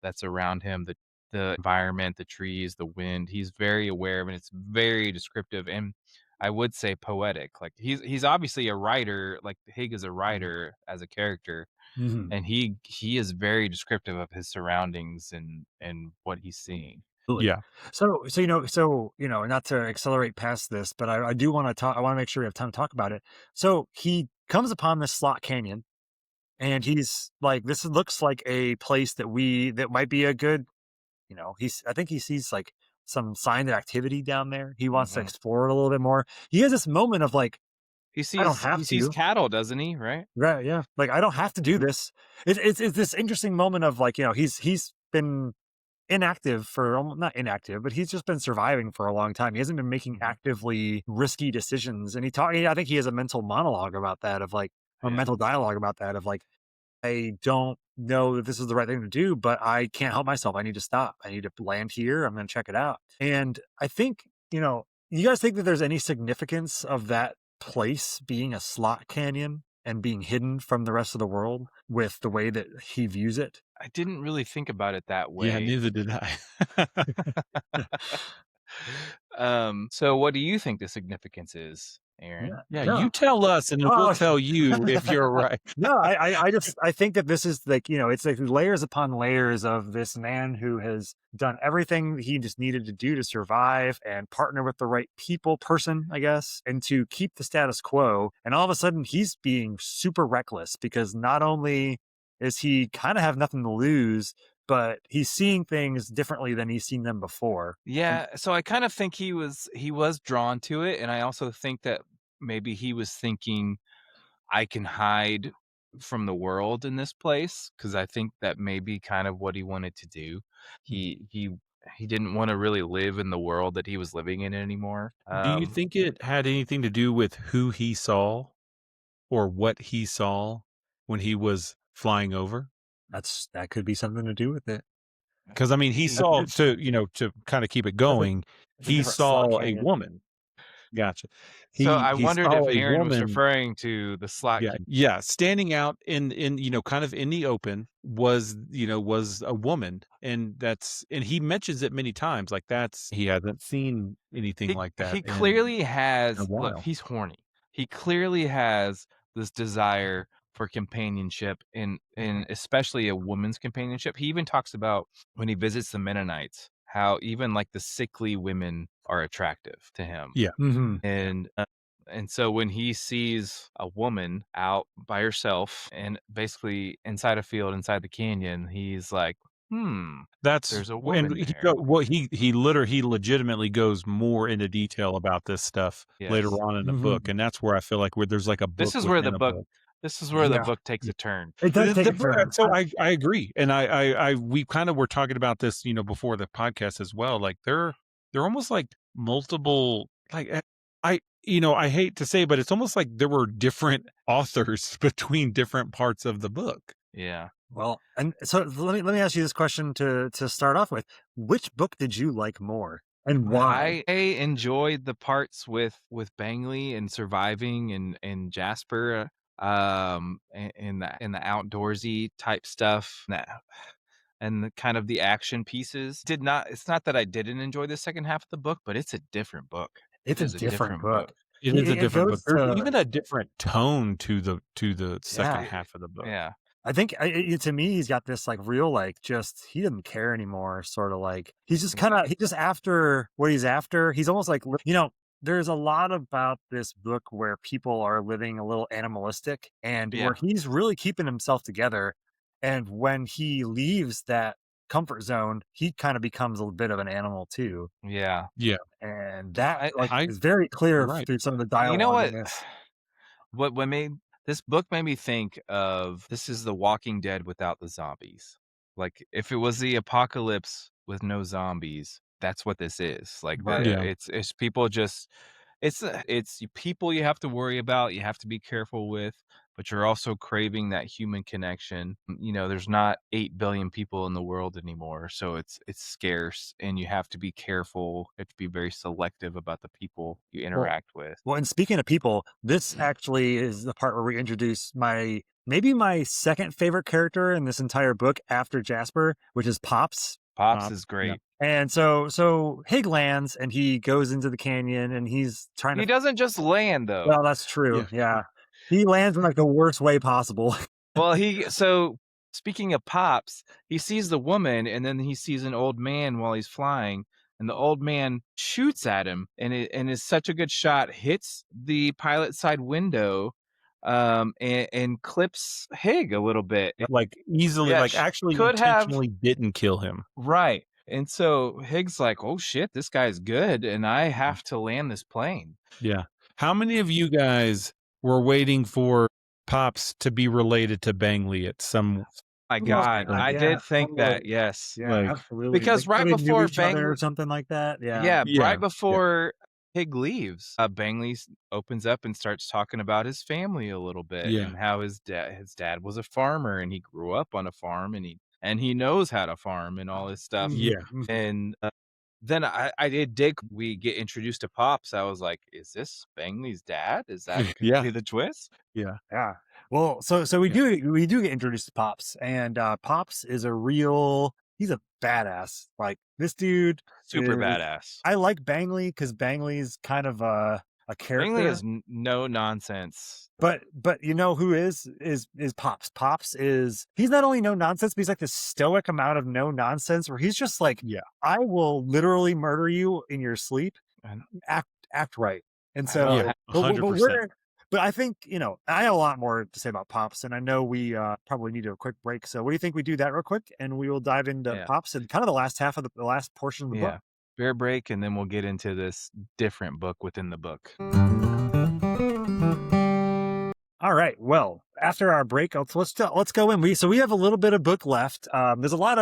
that's around him, the environment, the trees, the wind. He's very aware of it. It's very descriptive, and I would say poetic. Like he's obviously a writer. Like Hig is a writer as a character, Mhm. and he is very descriptive of his surroundings and what he's seeing. Absolutely. Yeah. Not to accelerate past this, but I do want to talk. I want to make sure we have time to talk about it. So he comes upon this slot canyon, and he's like, "This looks like a place that might be a good." I think he sees like some sign of activity down there. He wants to Mhm. explore it a little bit more. He has this moment of like, "I don't He have sees to." cattle, doesn't he? Right? Right? Yeah. Like I don't have to do this. It's this interesting moment of like, he's been inactive for not inactive, but he's just been surviving for a long time. He hasn't been making Mhm. actively risky decisions. And I think he has a mental monologue about that of like, or Yeah. mental dialogue about that of like, I don't know that this is the right thing to do, but I can't help myself. I need to stop. I need to land here. I'm going to check it out. And I think, you guys think that there's any significance of that place being a slot canyon and being hidden from the rest of the world with the way that he views it? I didn't really think about it that Yeah, way. neither did I. So what do you think the significance is, Aaron? Yeah. Yeah, No. you tell us, and then we'll Oh, tell you if you're right. no, I think that this is like, it's like layers upon layers of this man who has done everything he just needed to do to survive and partner with the right person, I guess, and to keep the status quo. And all of a sudden he's being super reckless because not only is he kind of have nothing to lose, but he's seeing things differently than he's seen them before. And Yeah, so I kind of think he was drawn to it, and I also think that maybe he was thinking I can hide from the world in this place, because I think that may be kind of what he wanted to do. He didn't want to really live in the world that he was living in anymore. Do you think it had anything to do with who he saw or what he saw when he was flying over? that could be something to do with it. Because I mean, he That's saw, to kind of keep it that's a, going, that's a he different slot saw a canyon. woman. Gotcha. So He I he wondered if saw a Aaron was woman. referring to the slot Yeah, yeah, standing out in kind of in the open was a woman, and he mentions it many times. Like he hasn't seen anything like that He in clearly a has look, while. he's horny. He clearly has this desire for companionship and especially a woman's companionship. He even talks about when he visits the Mennonites, how even like the sickly women are attractive to him. Yeah, Hmm. And so when he sees a woman out by herself and basically inside a field, inside the canyon, he's like, that's there's a and woman there. he legitimately goes more into detail about this stuff later Yes. on in the book, Hmm. and that's where I feel like where there's like a This book is where within a book. the Yeah, book takes a turn. it does take a turn. So I agree, and we kind of were talking about this, before the podcast as well. Like they're almost like multiple, like I hate to say, but it's almost like there were different authors between different parts of the book. Yeah. Well, and so let me ask you this question to start off with. Which book did you like more and why? I enjoyed the parts with Bangley and surviving and Jasper, in the outdoorsy type stuff, and the kind of the action pieces. It's not that I didn't enjoy the second half of the book, but it's a different book. It It's a is a different different book. book. It is a It different book. goes There's to even a different tone to the second yeah. half of the book. Yeah. I think to me he's got this like real like just he doesn't care anymore. Sort of like he's just kind of he just after what he's after. He's almost like there's a lot about this book where people are living a little animalistic and where Yeah. he's really keeping himself together. And when he leaves that comfort zone, he kind of becomes a bit of an animal too. Yeah. Yeah. And that I like I is very you're clear right. through some of the you know dialogue in what? this. What made this book made me think of this is The Walking Dead without the zombies. Like, if it was the apocalypse with no zombies, that's what this is. Like, Right. Yeah. it's people just it's people you have to worry about, you have to be careful with, but you're also craving that human connection. You know, there's not 8 billion people in the world anymore, so it's scarce, and you have to be careful. You have to be very selective about the people you Well, interact with. well, and speaking of people, this actually is the part where we introduce maybe my second favorite character in this entire book after Jasper, which is Pops. Pops Pop. is Yeah. great. And so Hig lands and he goes into the canyon and he's trying He to. doesn't just land, though. Well, that's true. Yeah. Yeah. He lands in like the worst way possible. Well, so speaking of Pops, he sees the woman, and then he sees an old man while he's flying, and the old man shoots at him, and is such a good shot, hits the pilot side window, and clips Hig a little bit. Like easily, Yeah, like actually could have intentionally didn't kill him. right. And so Hig's like, "Oh shit, this guy's good, and I have to land this plane." Yeah. How many of you guys were waiting for Pops to be related to Bangley at some My Well, God, I yeah, did think that, totally. yes. Yeah, like absolutely. Because Like right they knew before each other or Bang something like that. Yeah. Yeah, yeah. right before Pig leaves, Bangley opens up and starts talking about his family a little bit, Yeah. and how his dad was a farmer, and he grew up on a farm, and he knows how to farm and all this stuff. Yeah. Mhm. And then I did dig. We get introduced to Pops. I was like, "Is this Bangley's dad? Is that gonna Yeah. be the twist?" Yeah. Yeah. Well, so Yeah. we do get introduced to Pops, and Pops is he's a badass. Like this dude Super is. badass. I like Bangley because Bangley's kind of a Bangley is character, no nonsense. but you know who is Pops. Pops is he's not only no nonsense, but he's like this stoic amount of no nonsense where he's just like, Yeah. I will literally murder you in your sleep. And Act right. And I don't so, Yeah. but 100%. but I think, I have a lot more to say about Pops, and I know we probably need a quick break. So what do you think we do that real quick, and we will dive into Yeah. Pops and kind of the last half of the last portion of the book. Yeah. Bear break, and then we'll get into this different book within the book. All right. Well, after our break, let's go in. We have a little bit of book left. There's a lot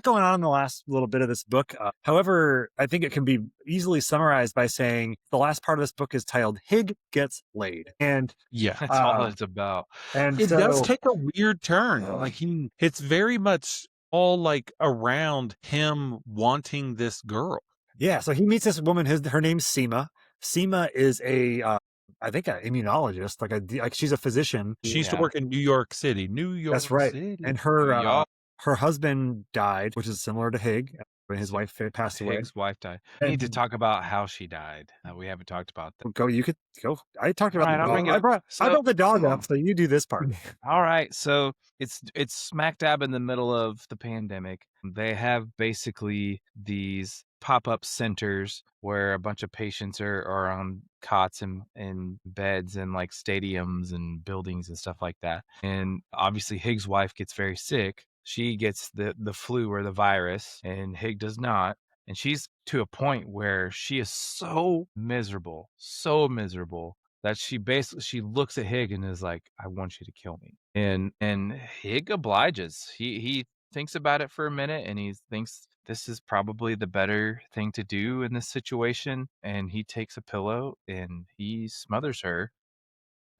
going on in the last little bit of this book. However, I think it can be easily summarized by saying the last part of this book is titled "Hig Gets Laid," and Yeah. That's all it's about. and It so, does take a weird turn. Like it's very much all like around him wanting this girl. yeah. So he meets this woman. Her name's Seema. Seema is I think an immunologist, like she's a physician. She used to Yeah. work in New York City. New York That's right. City. And Y'all, her husband died, which is similar to Hig when his wife passed away. Hig's wife died. We need to And talk about how she died. We haven't talked about that. go, you could go. I talked about All right, the I'll dog. bring it I up. brought So, the dog up, so you do this part. all right, so it's smack dab in the middle of the pandemic. They have basically these pop-up centers where a bunch of patients are on cots and beds and like stadiums and buildings and stuff like that. And obviously Hig's wife gets very sick. She gets the flu or the virus, and Hig does not. And she's to a point where she is so miserable that she looks at Hig and is like, "I want you to kill me." And Hig obliges. He thinks about it for a minute, and he thinks this is probably the better thing to do in this situation. And he takes a pillow and he smothers her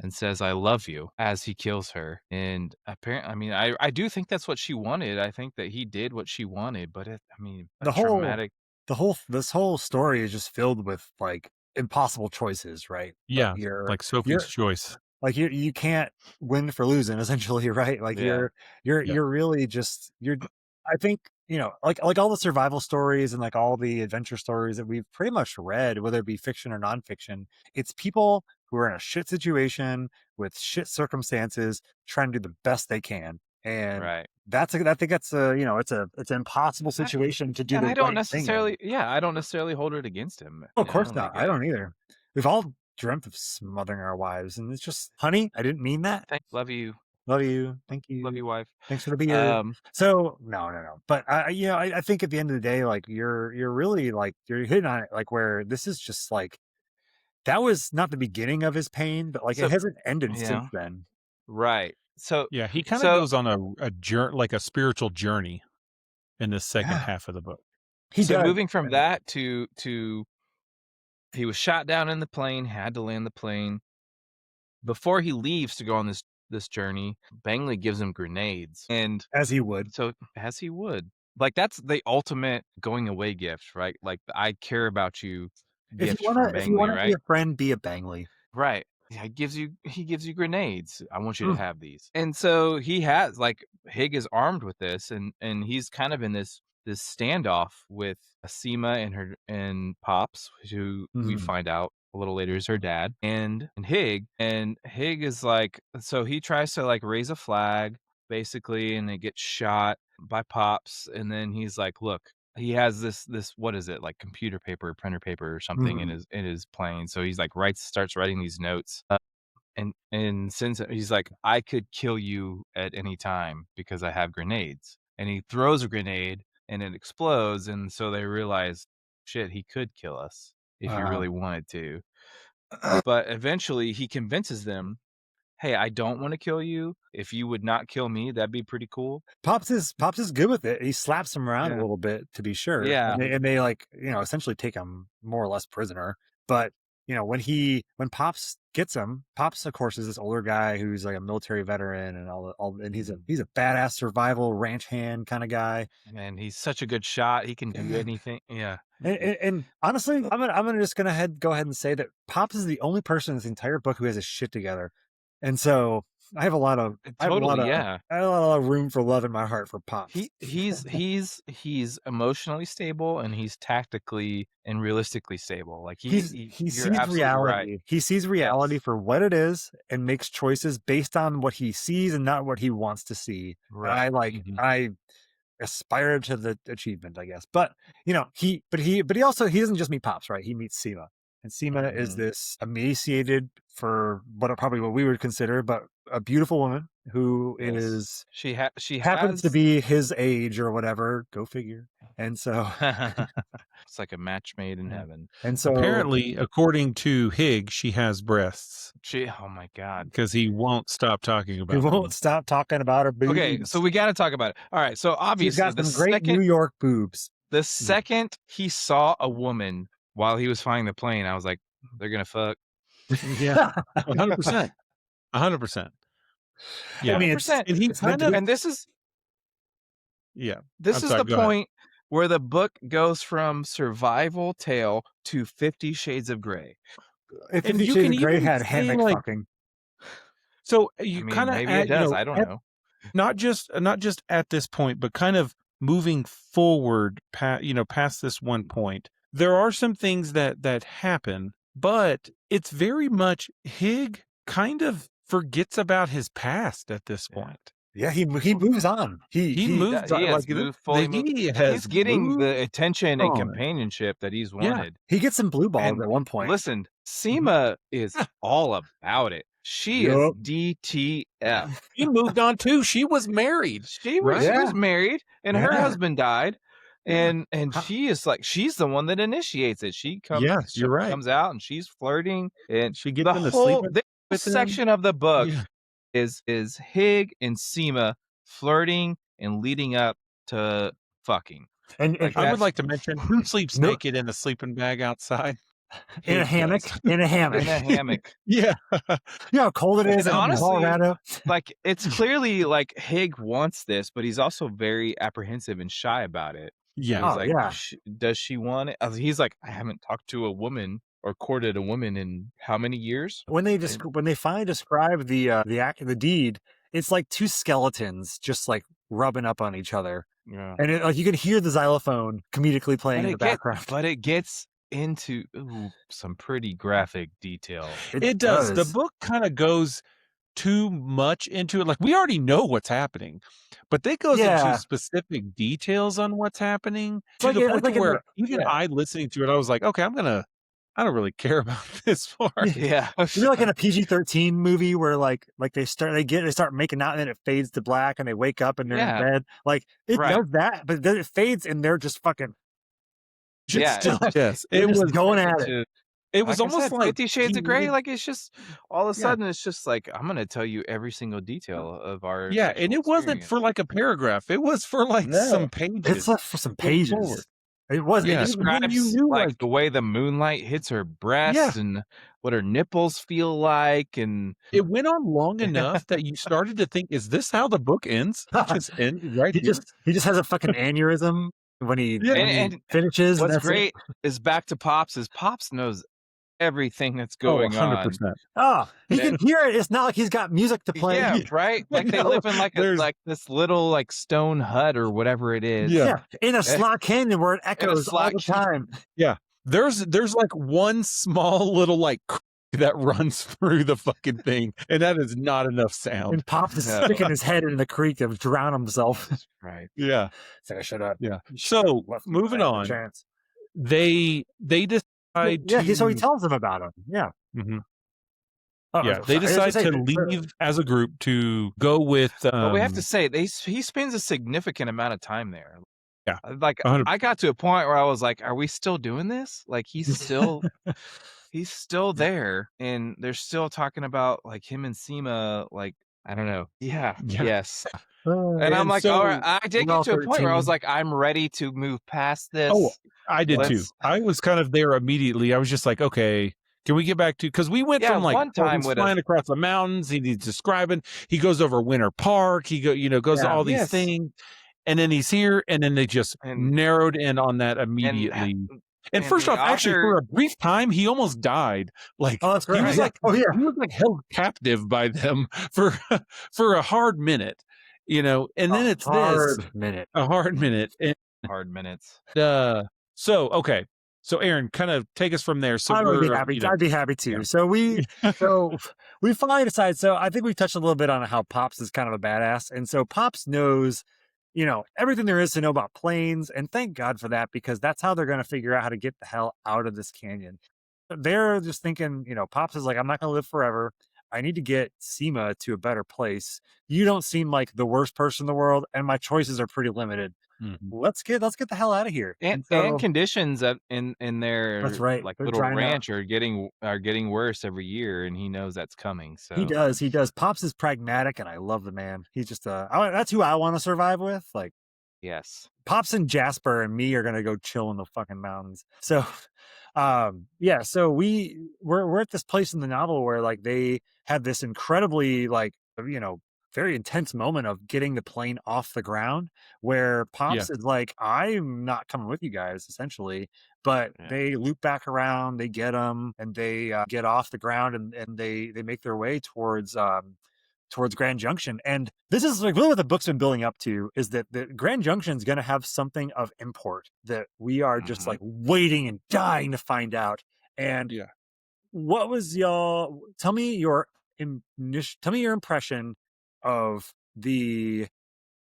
and says, "I love you," as he kills her. And apparently, I mean, I do think that's what she wanted. I think that he did what she wanted, but a The whole traumatic. this whole story is just filled with like impossible choices, right? Yeah. You're Like Sophie's you're Choice. like you can't win for losing, essentially, right? Like Yeah. Yeah. you're really just I think, like all the survival stories and like all the adventure stories that we've pretty much read, whether it be fiction or nonfiction, it's people who are in a shit situation with shit circumstances trying to do the best they can. And Right. I think that's it's an impossible situation to do And the I don't right thing in. necessarily, yeah, I don't necessarily hold it against him. Oh, of You course know, not. like, I don't either. we've all dreamt of smothering our wives, and it's just, honey, I didn't mean that. Love you. Love you. Thank Love you. you, wife. Thanks for the beer. So no. But I think at the end of the day, like you're really like you're hitting on it, like where this is just like that was not the beginning of his pain, but like it So hasn't ended since yeah, then. right. So Yeah, he kind of so goes on a journey, like a spiritual journey in the second Yeah, half of the book. he so does. moving from that to he was shot down in the plane, had to land the plane. Before he leaves to go on this journey, Bangley gives him grenades, and As he would. so as he would, like that's the ultimate going away gift, right? Like the I care about you gift from If you Bangley, wanna be right? a friend, be a Bangley. Right. Yeah, he gives you grenades. I want you to Mm. have these. And so he has like Hig is armed with this and he's kind of in this standoff with Seema and her and Pops, who we Mhm. find out a little later is her dad, and Hig. And Hig is like so he tries to like raise a flag basically and it gets shot by Pops and then he's like, look, he has this what is it, like computer paper, printer paper or something in Mhm. his plane. So he's like starts writing these notes. And since he's like, I could kill you at any time because I have grenades. And he throws a grenade and it explodes. And so they realize, shit, he could kill us if he Uh, really wanted to. But eventually he convinces them, hey, I don't want to kill you. If you would not kill me, that'd be pretty cool. Pops is good with it. He slaps him around a Yeah. little bit to be sure. Yeah. And they like, essentially take him more or less prisoner. But when Pops gets him, Pops of course is this older guy who's like a military veteran and and he's a badass survival ranch hand kind of guy. And he's such a good shot. He can do anything. Yeah. And honestly, I'm gonna just go ahead and say that Pops is the only person in this entire book who has his shit together, and so I have a lot of Totally, yeah. I have a lot of room for love in my heart for Pops. He's emotionally stable and he's tactically and realistically stable. Like he you're sees absolutely right. reality. He sees reality Yes. for what it is and makes choices based on what he sees and not what he wants to see. And Right. I aspire to the achievement, I guess. But he doesn't just meet Pops, right? He meets Seema. And Seema is this emaciated for what we would consider, but a beautiful woman who is she happens to has be his age or whatever. Go figure. And so it's like a match made in heaven. and so Apparently, according to Hig, she has breasts Oh my God. because he won't stop talking he about won't them. stop talking about her boobs. Okay, so we got to talk about it. All right, so She's obviously got some great New York boobs. the second he saw a woman while he was flying the plane, I was like, they're gonna fuck. Yeah, 100%, 100%. Yeah, I mean, 100%. and he it's meant kind to of be. And this is I'm the sorry, go ahead. point where the book goes from survival tale to 50 Shades of Grey. If And 50 you Shades can of Grey even had say, hammock like, fucking. so I you mean, kind of maybe it does. I don't know. not just at this point, but kind of moving forward, past this one point. There are some things that happen, but it's very much Hig kind of forgets about his past at this point. Yeah, he moves on. He moved He has fully moved. He's getting the attention and on. companionship that he's wanted. He gets some blue balls And at one point. listen, Seema is all about it. She is Yup. DTF. He moved on too. She was married. She was married and her Yeah. husband died. And she is like she's the one that initiates it. She comes Yes, you're right. comes out and she's flirting and She gets the him to whole sleep this with him. section of the book Yeah. is Hig and Seema flirting and leading up to fucking. And Like I that- would like to mention who sleeps No. naked in a sleeping bag outside. in a Hig hammock. does. In a hammock. in a hammock. Yeah. You know how cold it is And in honestly, Colorado? Like it's clearly like Hig wants this, but he's also very apprehensive and shy about it. Yeah. He's Oh, like, yeah. does she want it? He's like, I haven't talked to a woman or courted a woman in how many years? When they finally describe the deed, it's like two skeletons just like rubbing up on each other. Yeah. And like you can hear the xylophone comedically playing in the background. But it gets into some pretty graphic detail. It does. The book kind of goes too much into it. Like we already know what's happening, but they goes into specific details on what's happening to the point where even I listening to it, I was like, okay, I'm gonna I don't really care about this part. Yeah. You know, like in a PG-13 movie where like they start making out and then it fades to black and they wake up and they're in Yeah. bed. Like it Right. does that, but then it fades and they're just fucking Yeah. Yes, they're it just was. going at it. To- It was like I almost said, like 50 Shades of Grey. needed- Like it's just all of a Yeah. sudden, it's just like I'm gonna tell you every single detail of our Yeah, and sexual it wasn't for experience. like a paragraph. It was for like No. some It's pages. like for some Going forward. pages. It was. Yeah. It, Describes you knew, like like- the way the moonlight hits her breast and what her nipples feel like, and It went on long enough that you started to think, "Is this how the book ends?" It just ended right he here. just has a fucking aneurysm when he, Yeah. when he And finishes. and what's that's it. great is back to Pops. Is Pops knows everything that's Oh, going on. 100%. Oh, he can hear it. It's not like he's got music to play. Yeah, right. Like they No, live in like there's- like this little like stone hut or whatever it is. Yeah. Yeah, in a slot canyon where it echoes all slot the time. There's like one small little like that runs through the fucking thing, and that is not enough sound. And Pops is No. sticking his head in the creek to drown himself. Right. Yeah. It's like, shut up. Yeah. So Left me moving by the on, chance. they decide Yeah, to so he tells him about him. Yeah. Mhm. Oh, Yeah, they I was gonna decide say, to leave as a group to go with. But we have to say he spends a significant amount of time there. Yeah. Like 100%. I got to a point where I was like, are we still doing this? Like he's still there, and they're still talking about like him and Seema, like I don't know. Yeah. Yeah. Yes. And And I'm And like, so all right, I did we're all get to a point where I was 13. like, I'm ready to move past this. Oh, I did too. Let's- I was kind of there immediately. I was just like, okay, can we get back to, because we went Yeah, from like one time he's with flying across the mountains. He's describing. He goes over Winter Park. He goes to Yeah. all these Yes. things, and then he's here, and then they just And- narrowed in on that immediately. And and first the off, actually, author- for a brief time, he almost died. Like Oh, that's he great. was Yeah. like, Oh, yeah. he was like held captive by them for a hard minute, And then it's this minute. a hard minute. And hard minutes. so okay, so Aaron, kind of take us from there. So I would be we're, happy. I'd be happy to. yeah. So we finally decide. So I think we touched a little bit on how Pops is kind of a badass, and so Pops knows, everything there is to know about planes, and thank God for that, because that's how they're going to figure out how to get the hell out of this canyon. They're just thinking, Pops is like, I'm not going to live forever. I need to get Seema to a better place. You don't seem like the worst person in the world, and my choices are pretty limited. Mhm. Let's get the hell out of here. And so- conditions in their That's right. like They're little drying up. ranch are getting worse every year, and he knows that's coming. So He does. Pops is pragmatic, and I love the man. He's just that's who I want to survive with. Like yes. Pops and Jasper and me are gonna go chill in the fucking mountains. So, so we're at this place in the novel where like they had this incredibly like very intense moment of getting the plane off the ground, where Pops is like, I'm not coming with you guys, essentially. But Yeah. they loop back around, they get them, and they get off the ground, and they make their way towards Grand Junction. And this is like really what the book's been building up to, is that the Grand Junction is going to have something of import that we are just like waiting and dying to find out. And what was tell me your impression of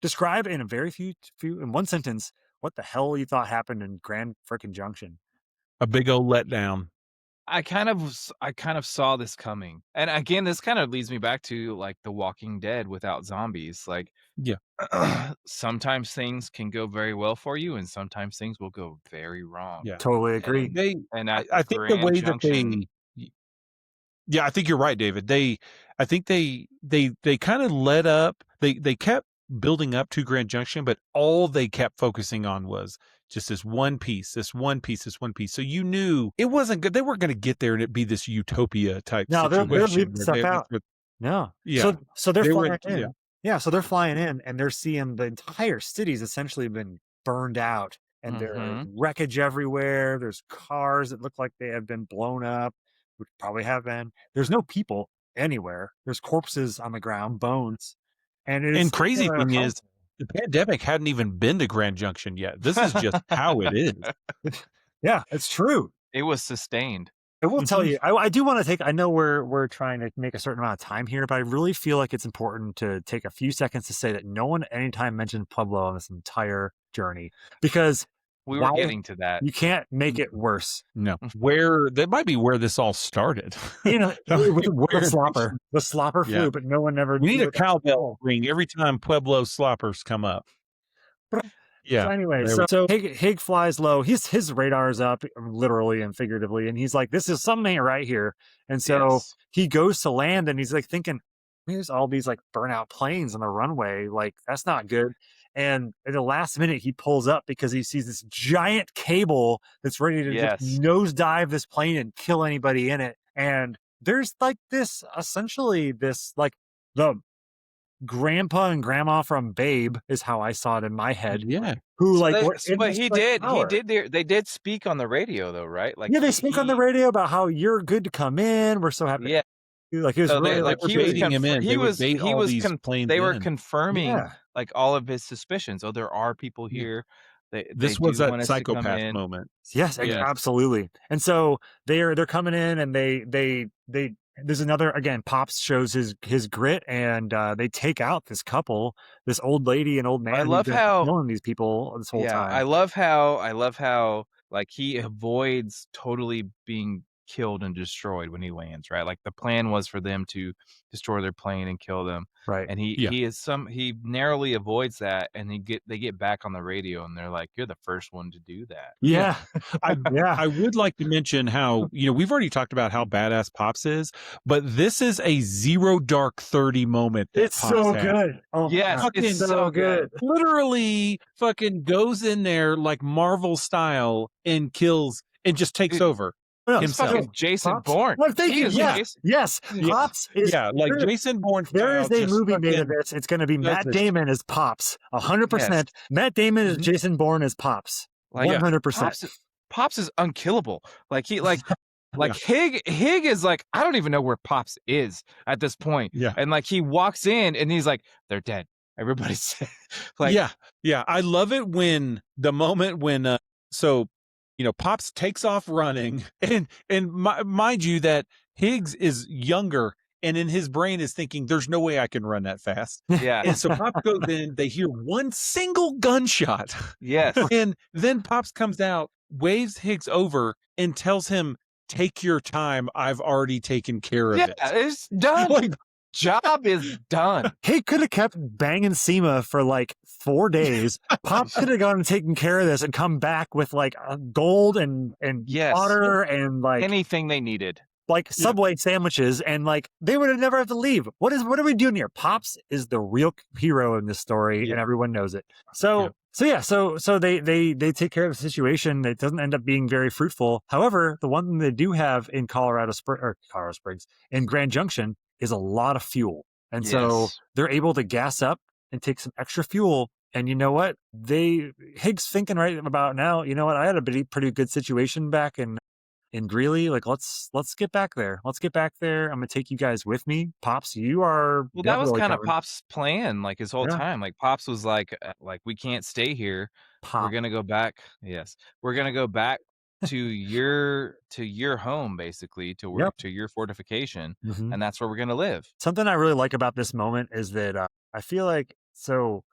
describe in a very few in one sentence what the hell you thought happened in Grand frickin' Junction. A big old letdown. I kind of saw this coming. And again, this kind of leads me back to like The Walking Dead without zombies. Like sometimes things can go very well for you, and sometimes things will go very wrong. Yeah. Totally agree. I think the way that I think you're right, David. I think they kind of led up. They kept building up to Grand Junction, but all they kept focusing on was just this one piece. So you knew it wasn't good. They weren't going to get there and it be this utopia type No, they're situation. leaving stuff out. No. Yeah. So they're They flying went- in. yeah. Yeah, so they're flying in, and they're seeing the entire city's essentially been burned out, and there's wreckage everywhere. There's cars that look like they have been blown up, which probably have been. There's no people anywhere. There's corpses on the ground, bones. And crazy thing is, the pandemic hadn't even been to Grand Junction yet. This is just how it is. Yeah, it's true. It was sustained. I will tell you, I do want to I know we're trying to make a certain amount of time here, but I really feel like it's important to take a few seconds to say that no one at any time mentioned Pueblo on this entire journey. Because We were Why getting to that. you can't make it worse. No, where that might be where this all started. You know, with the slopper Yeah. flew, but no one ever. We need a cowbell ring every time Pueblo sloppers come up. Yeah. So anyway, there we- so Hig flies low. His radar's up, literally and figuratively, and he's like, "This is something ain't right here." And so Yes. he goes to land, and he's like thinking, "There's all these like burnout planes on the runway. Like that's not good." And at the last minute, he pulls up because he sees this giant cable that's ready to Yes. just nosedive this plane and kill anybody in it. And there's like this, essentially, this like the grandpa and grandma from Babe is how I saw it in my head. Yeah. Who So like they- were so- in but this, he like, did. power. They did speak on the radio though, right? Like Yeah, they speak on the radio about how you're good to come in. We're so happy. Yeah. Like it was So really they, like like he was baiting him in. he They would was bait he all was these planes they were in. confirming Yeah. like all of his suspicions. Oh, there are people Yeah. here. This They was do that want us to come psychopath in. moment. Yes, Yes. absolutely. And so they're coming in, and they there's another, again, Pops shows his grit, and they take out this couple, this old lady and old man. I who's love been how- killing these people this whole Yeah, time. I love how like he avoids totally being killed and destroyed when he lands, right? Like the plan was for them to destroy their plane and kill them. Right. And he narrowly avoids that, and they get back on the radio and they're like, "You're the first one to do that." Yeah. Yeah. I would like to mention how, we've already talked about how badass Pops is, but this is a 0 Dark 30 moment. that It's Pops so had. good. Oh, Yes, God, it's so good. Literally fucking goes in there like Marvel style and kills and just takes Dude, over. No, It's himself. fucking Jason Pops? Bourne. Well, thank He you. is Yeah. Jason- Yes. Yeah. Pops is Yeah, like Jason Bourne. There is style, a just movie made of fucking- this. It's going to be does Matt this. Damon as Pops. 100%. Matt Damon is Mhm. Jason Bourne as Pops. Like 100%. Pops is unkillable. Like he like Yeah. Hig is like, I don't even know where Pops is at this point. Yeah. And like he walks in and he's like, they're dead. Everybody's like, yeah. I love it when the moment when Pops takes off running, and mind you that Higgs is younger, and in his brain is thinking, "There's no way I can run that fast." yeah, And so Pops goes in. They hear one single gunshot, yes, and then Pops comes out, waves Higgs over, and tells him, "Take your time. I've already taken care of yeah, it." it's done. Like, Job is done. He could have kept banging SEMA for like 4 days. Pops could have gone and taken care of this and come back with like gold and Yes. water and like Anything they needed. Subway sandwiches, and like they would have never have to leave. What are we doing here? Pops is the real hero in this story, Yeah. and everyone knows it. So they take care of the situation. It doesn't end up being very fruitful. However, the one thing they do have in Colorado Springs in Grand Junction is a lot of fuel, and so Yes. they're able to gas up and take some extra fuel. And you know what? Higgs thinking right about now. You know what? I had a pretty good situation back in Greeley. Like let's get back there. Let's get back there. I'm gonna take you guys with me. Pops, you are. Well, that was definitely kind of coming. Pop's plan, like his whole Yeah. time. Like Pops was like we can't stay here. We're Pop. gonna go back. Yes, we're gonna go back to your home, basically, to Yep. to your fortification, Mhm. and that's where we're gonna live. Something I really like about this moment is that I feel like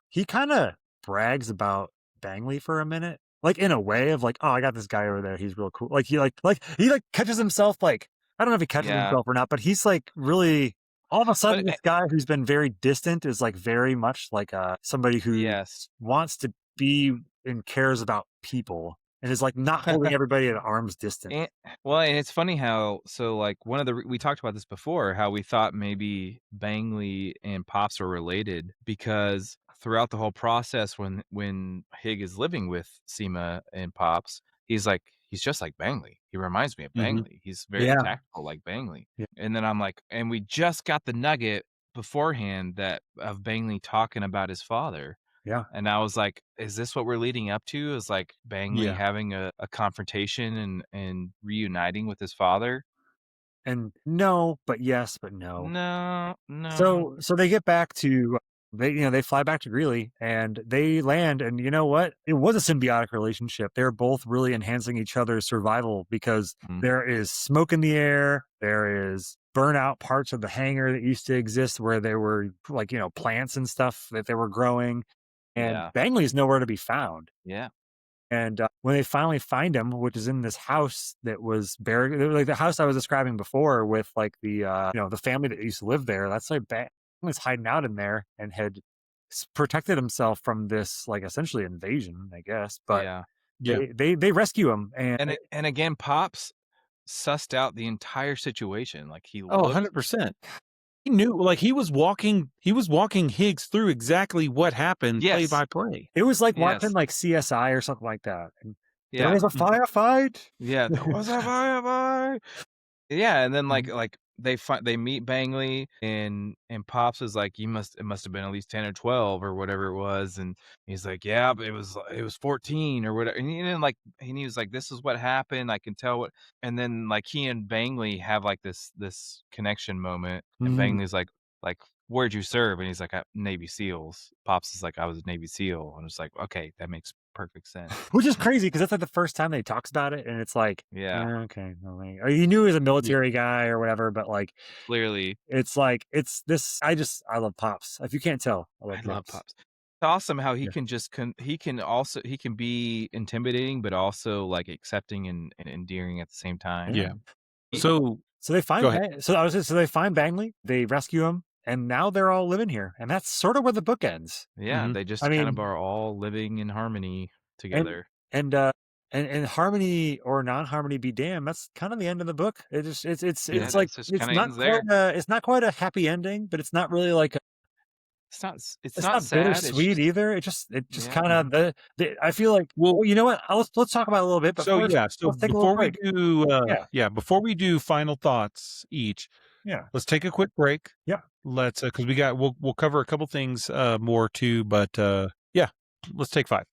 he kind of brags about Bangley for a minute, like in a way of like, oh, I got this guy over there. He's real cool. Like he catches himself like, I don't know if he catches Yeah. himself or not, but he's like really. All of a sudden, But- this guy who's been very distant is like very much like somebody who Yes, wants to be and cares about people and is like not holding everybody at arm's distance. and it's funny how like one of we talked about this before, how we thought maybe Bangley and Pops were related because throughout the whole process, when Hig is living with Seema and Pops, he's just like Bangley. He reminds me of Mhm. Bangley. He's very Yeah. tactful like Bangley. Yeah. And then I'm like, and we just got the nugget beforehand of Bangley talking about his father. Yeah. And I was like, is this what we're leading up to? Is like Bangley Yeah. having a confrontation and reuniting with his father? And no, but yes, but no. No. So they get back to they fly back to Greeley and they land, and you know what? It was a symbiotic relationship. They're both really enhancing each other's survival because Mhm. there is smoke in the air. There is burnout parts of the hangar that used to exist where there were like, plants and stuff that they were growing. And Yeah. Bangley's nowhere to be found. Yeah. And when they finally find him, which is in this house that was buried, like the house I was describing before, with like the family that used to live there. That's like was hiding out in there and had protected himself from this like essentially invasion, I guess. But Yeah. Yeah. they rescue him, and And again, Pops sussed out the entire situation. Like he Oh, looked 100%. He knew, like he was walking Higgs through exactly what happened play Yes. by play. it was like watching Yes. like CSI or something like that. And there Yeah. was a firefight. Yeah. There was a firefight. Yeah, and then Mhm. like they meet Bangley and Pops is like, it must have been at least 10 or 12 or whatever it was, and he's like, yeah, but it was 14 or whatever, and he was like, this is what happened. I can tell what, and then like he and Bangley have like this connection moment, and Mhm. Bangley's like, where'd you serve? And he's like, Navy SEALs. Pops is like, I was a Navy SEAL, and it's like, okay, that makes perfect sense. Which is crazy because that's like the first time they talks about it, and it's like, Yeah, okay, well, or you knew he was a Yeah. military guy or whatever, but like, clearly. it's like it's this. I love Pops. If you can't tell, I love I love Pops. Pops. It's awesome how he Yeah. can just he can be intimidating, but also like accepting and endearing at the same time. Yeah. And So So they go find ahead. so they find Bangley, they rescue him, and now they're all living here, and that's sort of where the book ends. yeah, Mhm. they I just kind of mean, are all living in harmony and together. and and harmony or non-harmony be damned. That's kind of the end of the book. It just Yeah. Yeah, it's like that's just kind of ends there. it's not quite a happy ending, but it's not really like It's it's not not sad. It's bittersweet just either. It just yeah. kind of the I feel like, Well, well, you know what? Let's talk about it a little bit, but so first yeah, so let's take a little before we break. do Yeah, before we do final thoughts each, yeah, let's take a quick break. yeah. Let's cuz we'll cover a couple things more too, but yeah, let's take 5.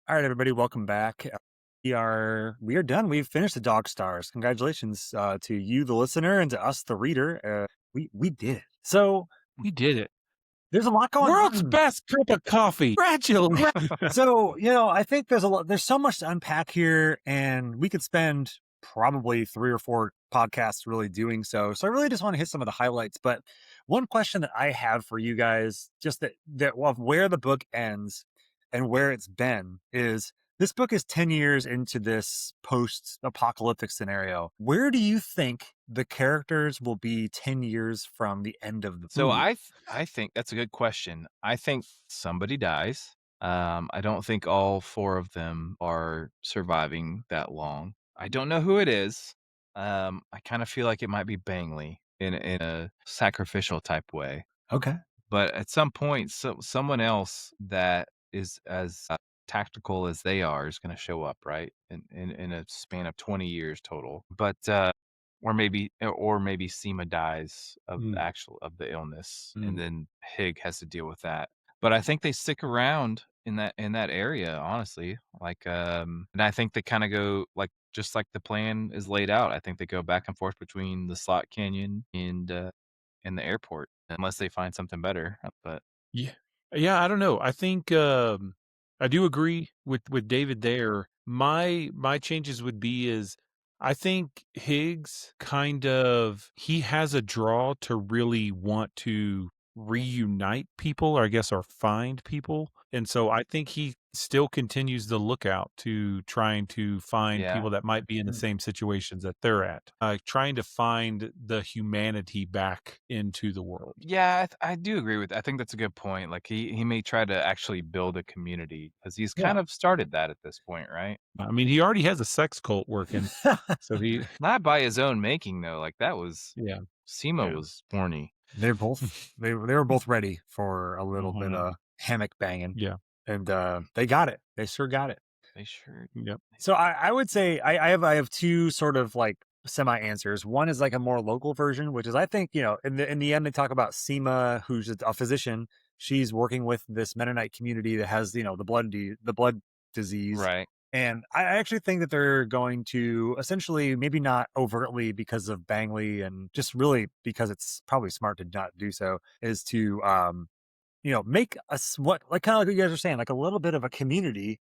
All right, everybody, welcome back. We are done. We've finished the Dog Stars. Congratulations to you, the listener, and to us, the reader. We did it. So We did it. there's a lot going World's on. best cup of coffee. Congratulations. So, I think there's so much to unpack here, and we could spend probably 3 or 4 podcasts really doing so. So I really just want to hit some of the highlights. But one question that I have for you guys, just that of where the book ends and where it's been, is this book is 10 years into this post-apocalyptic scenario. Where do you think the characters will be 10 years from the end of the So book? I think that's a good question. I think somebody dies. I don't think all 4 of them are surviving that long. I don't know who it is. I kind of feel like it might be Bangley in a sacrificial type way. Okay. But at some point, someone else that is as tactical as they are is going to show up, right? In a span of 20 years total. But or maybe Seema dies of Mm, of the illness, and mm. then Hig has to deal with that. But I think they stick around in that area, honestly. Like, and I think they kind of go like just like the plan is laid out. I think they go back and forth between the Slot Canyon and the airport, unless they find something better. But Yeah. Yeah, I don't know. I think I do agree with David there. My changes would be is I think Higgs he has a draw to really want to reunite people, or I guess, or find people. And so I think he still continues the lookout to trying to find yeah, people that might be in the Mm. same situations that they're at. Trying to find the humanity back into the world. yeah, I do agree with. I think that's a good point. Like he may try to actually build a community because he's Yeah. kind of started that at this point, right? I mean, he already has a sex cult working, so he Not by his own making though. Like that was yeah, Seema yeah. was horny. They're both they were both ready for a little bit Mhm. of hammock banging, Yeah, and they got it. They sure got it. They sure. yep. So I would say I have 2 sort of like semi answers. One is like a more local version, which is, I think, in the end they talk about Seema, who's a physician. She's working with this Mennonite community that has the blood disease. Right. And I actually think that they're going to essentially, maybe not overtly because of Bangley, and just really because it's probably smart to not do so, is to make us what, like, kind of like what you guys are saying, like a little bit of a community,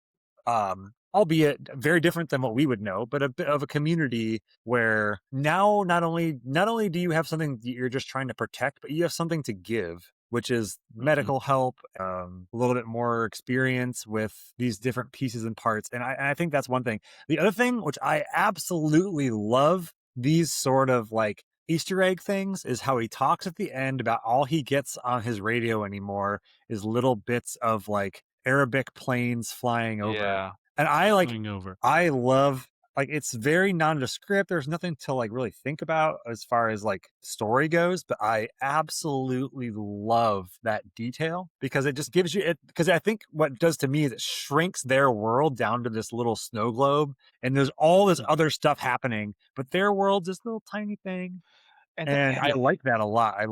albeit very different than what we would know, but a bit of a community where now not only do you have something that you're just trying to protect, but you have something to give. which is Mhm. medical help, a little bit more experience with these different pieces and parts. And I think that's one thing. The other thing, which I absolutely love, these sort of like Easter egg things, is how he talks at the end about all he gets on his radio anymore is little bits of like Arabic planes flying over. Yeah. And I like, Going over. I love, like, it's very nondescript. There's nothing to like really think about as far as like story goes, but I absolutely love that detail because it just gives you it. Because I think what it does to me is it shrinks their world down to this little snow globe, and there's all this other stuff happening, but their world's this little tiny thing. And th And I and like that a lot. I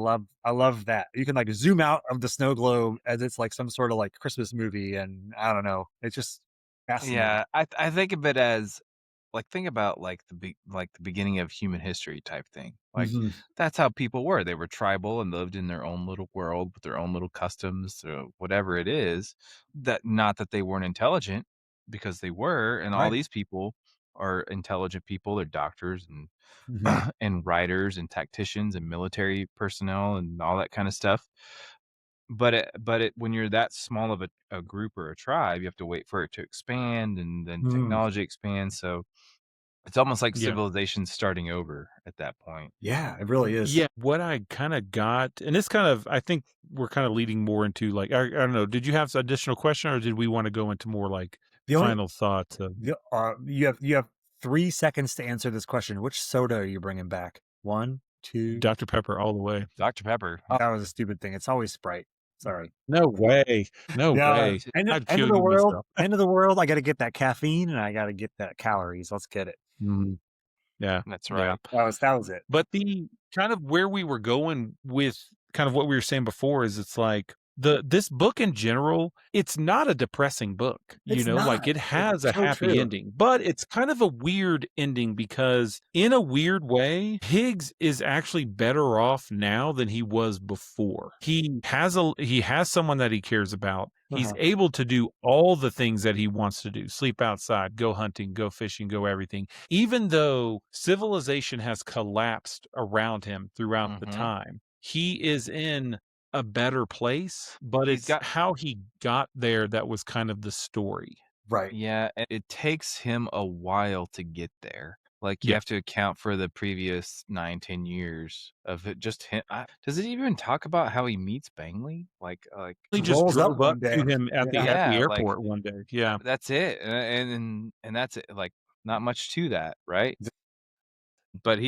love that. You can like zoom out of the snow globe as it's like some sort of like Christmas movie, and I don't know. It's just fascinating. yeah, I think of it as like, think about, like, the beginning of human history type thing. Like, Mhm. that's how people were. They were tribal and lived in their own little world with their own little customs, or whatever it is. That not that they weren't intelligent, because they were, and all Right. these people are intelligent people. They're doctors and Mhm. and writers and tacticians and military personnel and all that kinda stuff. But when you're that small of a group or a tribe, you have to wait for it to expand, and then Mm. technology expands, so it's almost like Yeah. civilization starting over at that point. Yeah, it really is. Yeah, what I kinda got, and this kind of, I think we're kinda leading more into, like, I don't know, did you have some additional question, or did we wanna go into more, like, The only final thoughts of you have 3 seconds to answer this question. Which soda are you bringing back? 1, 2. Dr. Pepper all the way? Dr. Pepper. Oh, that was a stupid thing. It's always Sprite. Sorry. No way. No Yeah, way. T I'd end kill of the you world myself. end of the world, I gotta get that caffeine and I gotta get that calories. Let's get it. Mhm. Yeah. That's Yeah. right. That was it. But the kind of where we were going with kind of what we were saying before is, it's like this book in general, it's not a depressing book, It's like not. it It's has a so happy true. ending, but it's kind of a weird ending because in a weird way, Higgs is actually better off now than he was before. He has someone that he cares about. He's Uh-huh. able to do all the things that he wants to do: sleep outside, go hunting, go fishing, go everything. Even though civilization has collapsed around him throughout the Mhm. time, he is in a better place, but He's it's got how he got there that was kind of the story. Right. Yeah, and it takes him a while to get there. Like, you Yeah. have to account for the previous 9, 10 years of it just him. Does it even talk about how he meets Bangley? He Just just rolls up drove one up to day. him at Yeah. the Yeah, like, airport one day. Yeah. that's it, and that's it, like, not much to that, right? But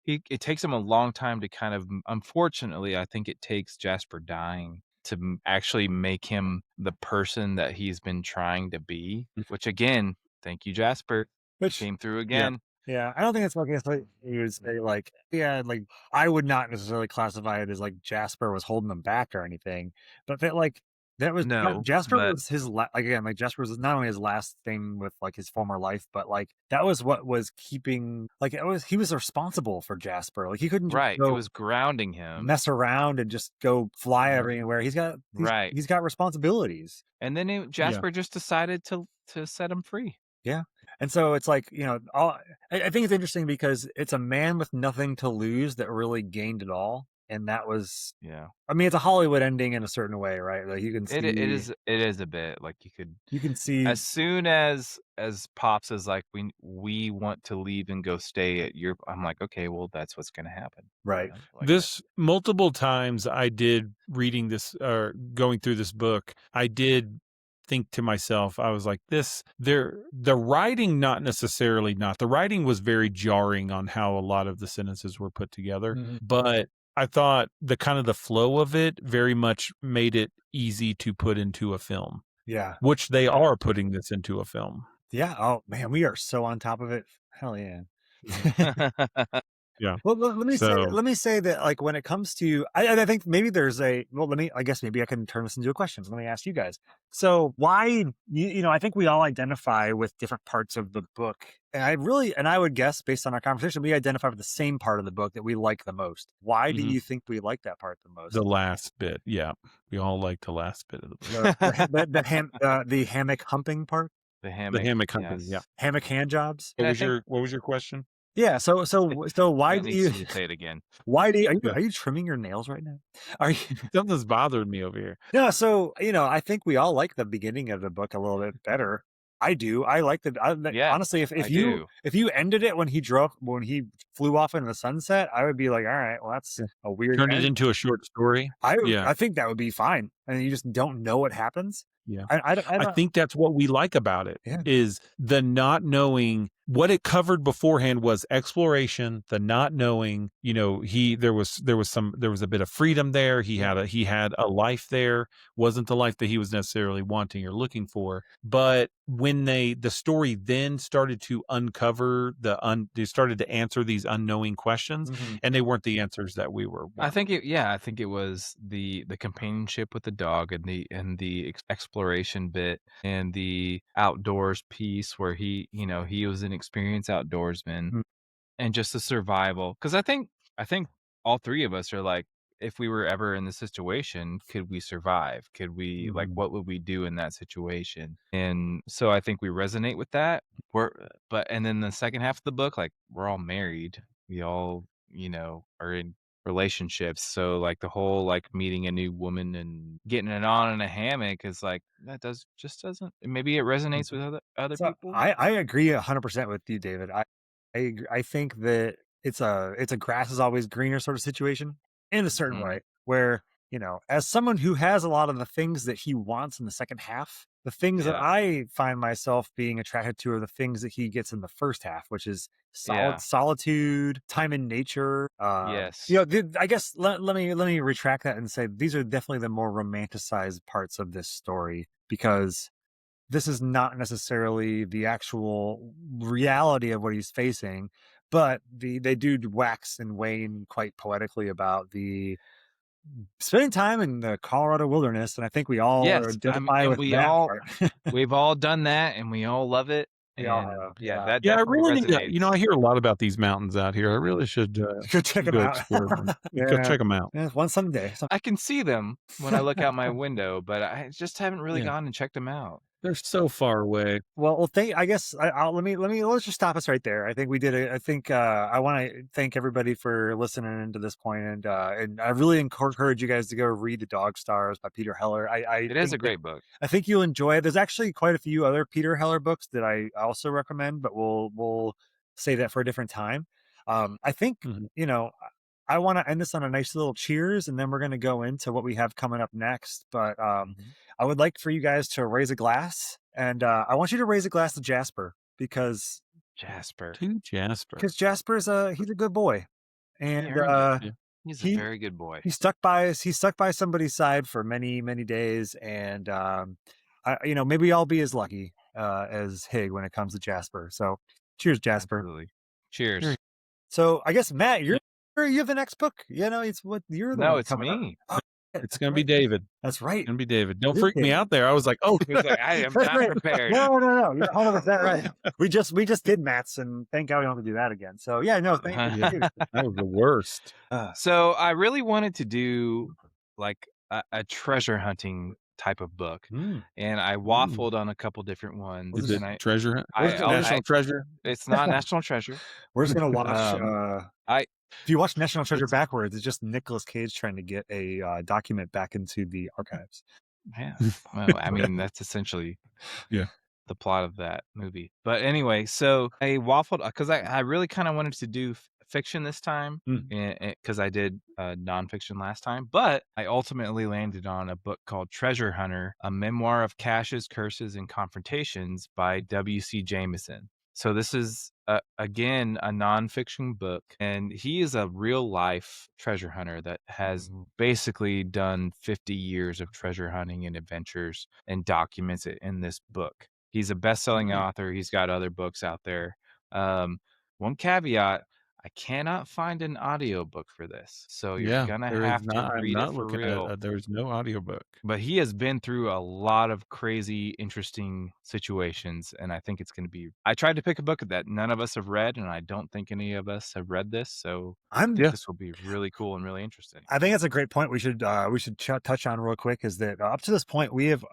it takes him a long time to kind of, unfortunately, I think it takes Jasper dying to actually make him the person that he's been trying to be, which, again, thank you, Jasper. Which Came through Yeah. again. Yeah, I don't think it's like you would say like, yeah, like I would not necessarily classify it as like Jasper was holding them back or anything, but that like that was No, Jasper but was his like again like Jasper was not only his last thing with like his former life, but like that was what was keeping like it was he was responsible for Jasper. Like he couldn't just right, it go was grounding him. mess around and just go fly R everywhere. He's got right, he's got responsibilities. and then Yeah. Jasper just decided to set him free. Yeah. And so it's like, all I think it's interesting because it's a man with nothing to lose that really gained it all. And that was, Yeah. I mean, it's a Hollywood ending in a certain way, right? Like It is a bit, like, you can see, as soon as Pops is like, "We want to leave and go stay at your," I'm like, "Okay, well, that's what's gonna happen," right. like that. This multiple times I did reading this or going through this book, I did think to myself, I was like, the writing, not the writing was very jarring on how a lot of the sentences were put together, Mhm. but I thought the kind of the flow of it very much made it easy to put into a film, Yeah. which they Yeah. are putting this into a film. Yeah. Oh man, we are so on top of it. Hell yeah. Yeah. Well, let me say So let me say that like when it comes to I think maybe there's a well let me I guess maybe I can turn this into a question. So let me ask you guys. So why I think we all identify with different parts of the book. And I would guess based on our conversation we identify with the same part of the book that we like the most. Why do mhm, you think we like that part the the most? last bit. Yeah. We all like the last bit of the book. The hammock humping part? The The hammock, hammock hunting. Yeah. yes. Hammock hand jobs? And I think What was your question? Yeah. So why Matt do needs you you to say it again. why do you Yeah. are you trimming your nails right now? Are you? Something's bothering me over here. No, so, I think we all like the beginning of the book a little bit better. I do. I like Yeah, honestly, I do. if you ended it when he flew off into the sunset, I would be like, all right, well, that's Yeah. a weird Turned it end. into a short story. Yeah. I think that would be fine. And you just don't know what happens. Yeah. I I don't, think that's what we like about it yeah. is the not knowing what it covered beforehand was exploration, the not knowing, there was a bit of freedom there. He had a life there, wasn't the life that he was necessarily wanting or looking for. But when the story then started to uncover they started to answer these unknowing questions, Mhm. and they weren't the answers that we were I wanting. think I think it was the companionship with the dog and the exploration bit and the outdoors piece where he was an experienced outdoorsman Mm, and just the survival. Because I think all three of us are like, if we were ever in the situation, could we survive? Could we like mhm. what would we do in that situation? And so I think we resonate with that. And then the second half of the book, like we're all married. We all, are in relationships. So like the whole like meeting a new woman and getting it on in a hammock is like that doesn't maybe it resonates with other So people. I agree 100% with you, David. I think that it's a grass is always greener sort of situation in a certain Mhm. way where, as someone who has a lot of the things that he wants in the second half, the things that Yeah. I find myself being attracted to are the things that he gets in the first half, which is Yeah. solitude, time in nature. Yes. I guess let me retract that and say these are definitely the more romanticized parts of this story because this is not necessarily the actual reality of what he's facing, but they do wax and wane quite poetically about the spending time in the Colorado wilderness, and I think we all Yes, identify and with that part. we've all done that, and we all love it, We all and have, yeah, yeah. that Yeah, I definitely really need to, resonates. I hear a lot about these mountains out here. I really Go check should them go out. explore them. Go Yeah, check them out. yeah, one someday. I can see them when I look out my window, but I just haven't really Yeah. gone and checked them out. They're so far away. Thank. I guess let's just stop us right there. I think we did it. I think I want to thank everybody for listening into this point, and I really encourage you guys to go read The Dog Stars by Peter Heller. It is a great book. I think you'll enjoy it. There's actually quite a few other Peter Heller books that I also recommend, but we'll say that for a different time. I think Mhm. I want to end this on a nice little cheers, and then we're going to go into what we have coming up next. But Mhm. I would like for you guys to raise a glass, and I want you to raise a glass to Jasper Jasper. To Jasper. because Jasper's he's a good boy, He and earned it. Yeah. He's a he very good boy. he stuck by somebody's side for many days, and maybe I'll be as lucky as Hig when it comes to Jasper. So, cheers, Jasper. Absolutely. Very Cheers. So I guess Matt, yeah. you have the next book. It's what you're the No, one it's coming up. me. Oh, yeah, It's that's gonna be right. David. That's It's right. gonna be David. Don't It is freak me David. out there. I was like, oh, He's like, I am That's not right. prepared. No. You're 100% right. We just did Matt's, and thank God we don't have to do that again. So yeah, no, thank yeah, you. that was the worst. So I really wanted to do like a treasure hunting type of book, Mm. and I Mm. waffled on a couple different ones, Is it and treasure hunt? We're just gonna watch. National treasure? it's not National Treasure. We're just gonna watch. Um, I If you watch National Treasure it's backwards, it's just Nicolas Cage trying to get a document back into the archives. yeah. Well, I mean that's essentially Yeah. the plot of that movie. But anyway, so I waffled because I really kind of wanted to do fiction this time Mm. because I did nonfiction last time. But I ultimately landed on a book called Treasure Hunter, a memoir of caches, curses, and confrontations by W.C. Jameson. So this is again a nonfiction book, and he is a real life treasure hunter that has basically done 50 years of treasure hunting and adventures and documents it in this book. He's a best-selling Mm. author. He's got other books out there. Um, one caveat, I cannot find an audiobook for this, so you're Yeah, gonna there is have to not. I'm read it not for looking at. real. There's no audiobook. But he has been through a lot of crazy, interesting situations, and I think it's gonna be I tried to pick a book that none of us have read, and I don't think any of us have read this, so I I'm think Yeah. this will be really cool and really interesting. I think that's a great point. We should touch on real quick is that up to this point we have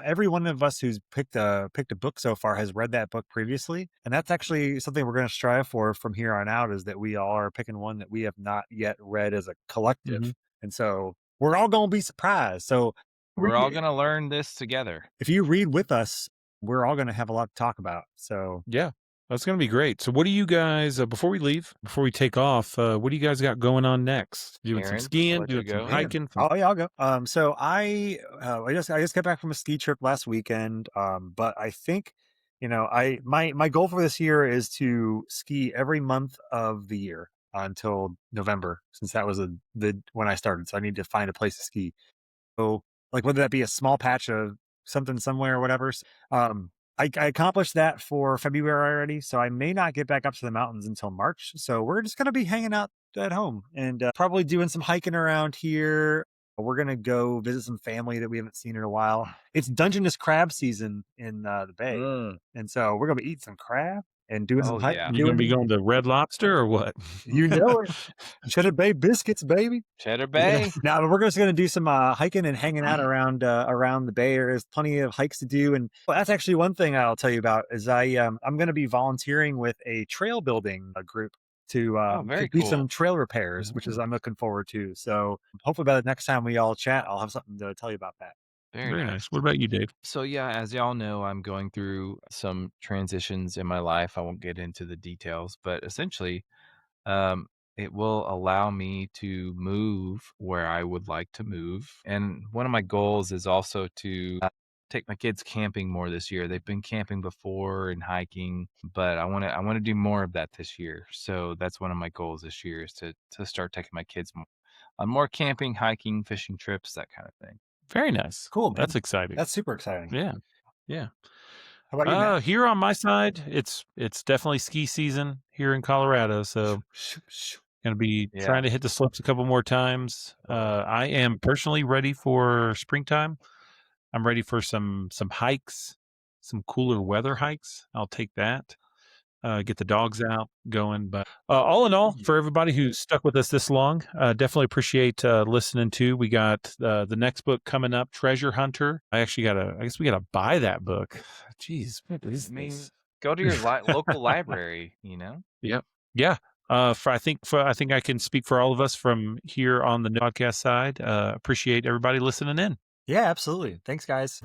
every one of us who's picked a book so far has read that book previously, and that's actually something we're going to strive for from here on out is that we all are picking one that we have not yet read as a Mhm. collective, and so we're all going to be surprised. So We're all read, gonna learn this together. if you read with us, we're all going to have a lot to talk about. So Yeah, that's gonna be great. So, what do you guys before we leave, before we take off? What do you guys got going on next? Doing some Aaron, I'll skiing, let you doing some go. man, hiking. oh yeah, I'll go. So I just got back from a ski trip last weekend. But I think, my goal for this year is to ski every month of the year until November, since that was the when I started. So I need to find a place to ski. So, like, whether that be a small patch of something somewhere or whatever. I accomplished that for February already, so I may not get back up to the mountains until March. So we're just gonna be hanging out at home and probably doing some hiking around here. We're gonna go visit some family that we haven't seen in a while. It's Dungeness crab season in the bay, Mm. and so we're gonna be eating some crab and doing some Oh, hike, yeah. You gonna be doing going to Red Lobster or what? you know it. Cheddar Bay biscuits, baby. Cheddar Yeah. Bay. Now we're just going to do some hiking and hanging out around the bay. There's plenty of hikes to do, and well, that's actually one thing I'll tell you about. Is I'm going to be volunteering with a trail building group Oh, to very do some cool. trail repairs, which is Oh, I'm looking forward to. So hopefully by the next time we all chat, I'll have something to tell you about that. Very very nice. nice. What about you, Dave? So, yeah, as y'all know, I'm going through some transitions in my life. I won't get into the details, but essentially, um, it will allow me to move where I would like to move. And one of my goals is also to take my kids camping more this year. They've been camping before and hiking, but I want to do more of that this year. So that's one of my goals this year is to start taking my kids on more camping, hiking, fishing trips, that kind of thing. Very nice. Cool, That's man. exciting. That's super exciting. Yeah, yeah. How about you, Matt? Here on my side, it's definitely ski season here in Colorado. So gonna be Yeah. trying to hit the slopes a couple more times. I am personally ready for springtime. I'm ready for some hikes, some cooler weather hikes. I'll take that. Get the dogs out going. But all in all, for everybody who's stuck with us this long, definitely appreciate listening to. We got the next book coming up, Treasure Hunter. I guess we gotta buy that book. Jeez, what is I mean, this? go to your local library, you know? Yep. Yeah. I think I can speak for all of us from here on the podcast side. Appreciate everybody listening in. Yeah, absolutely. Thanks, guys.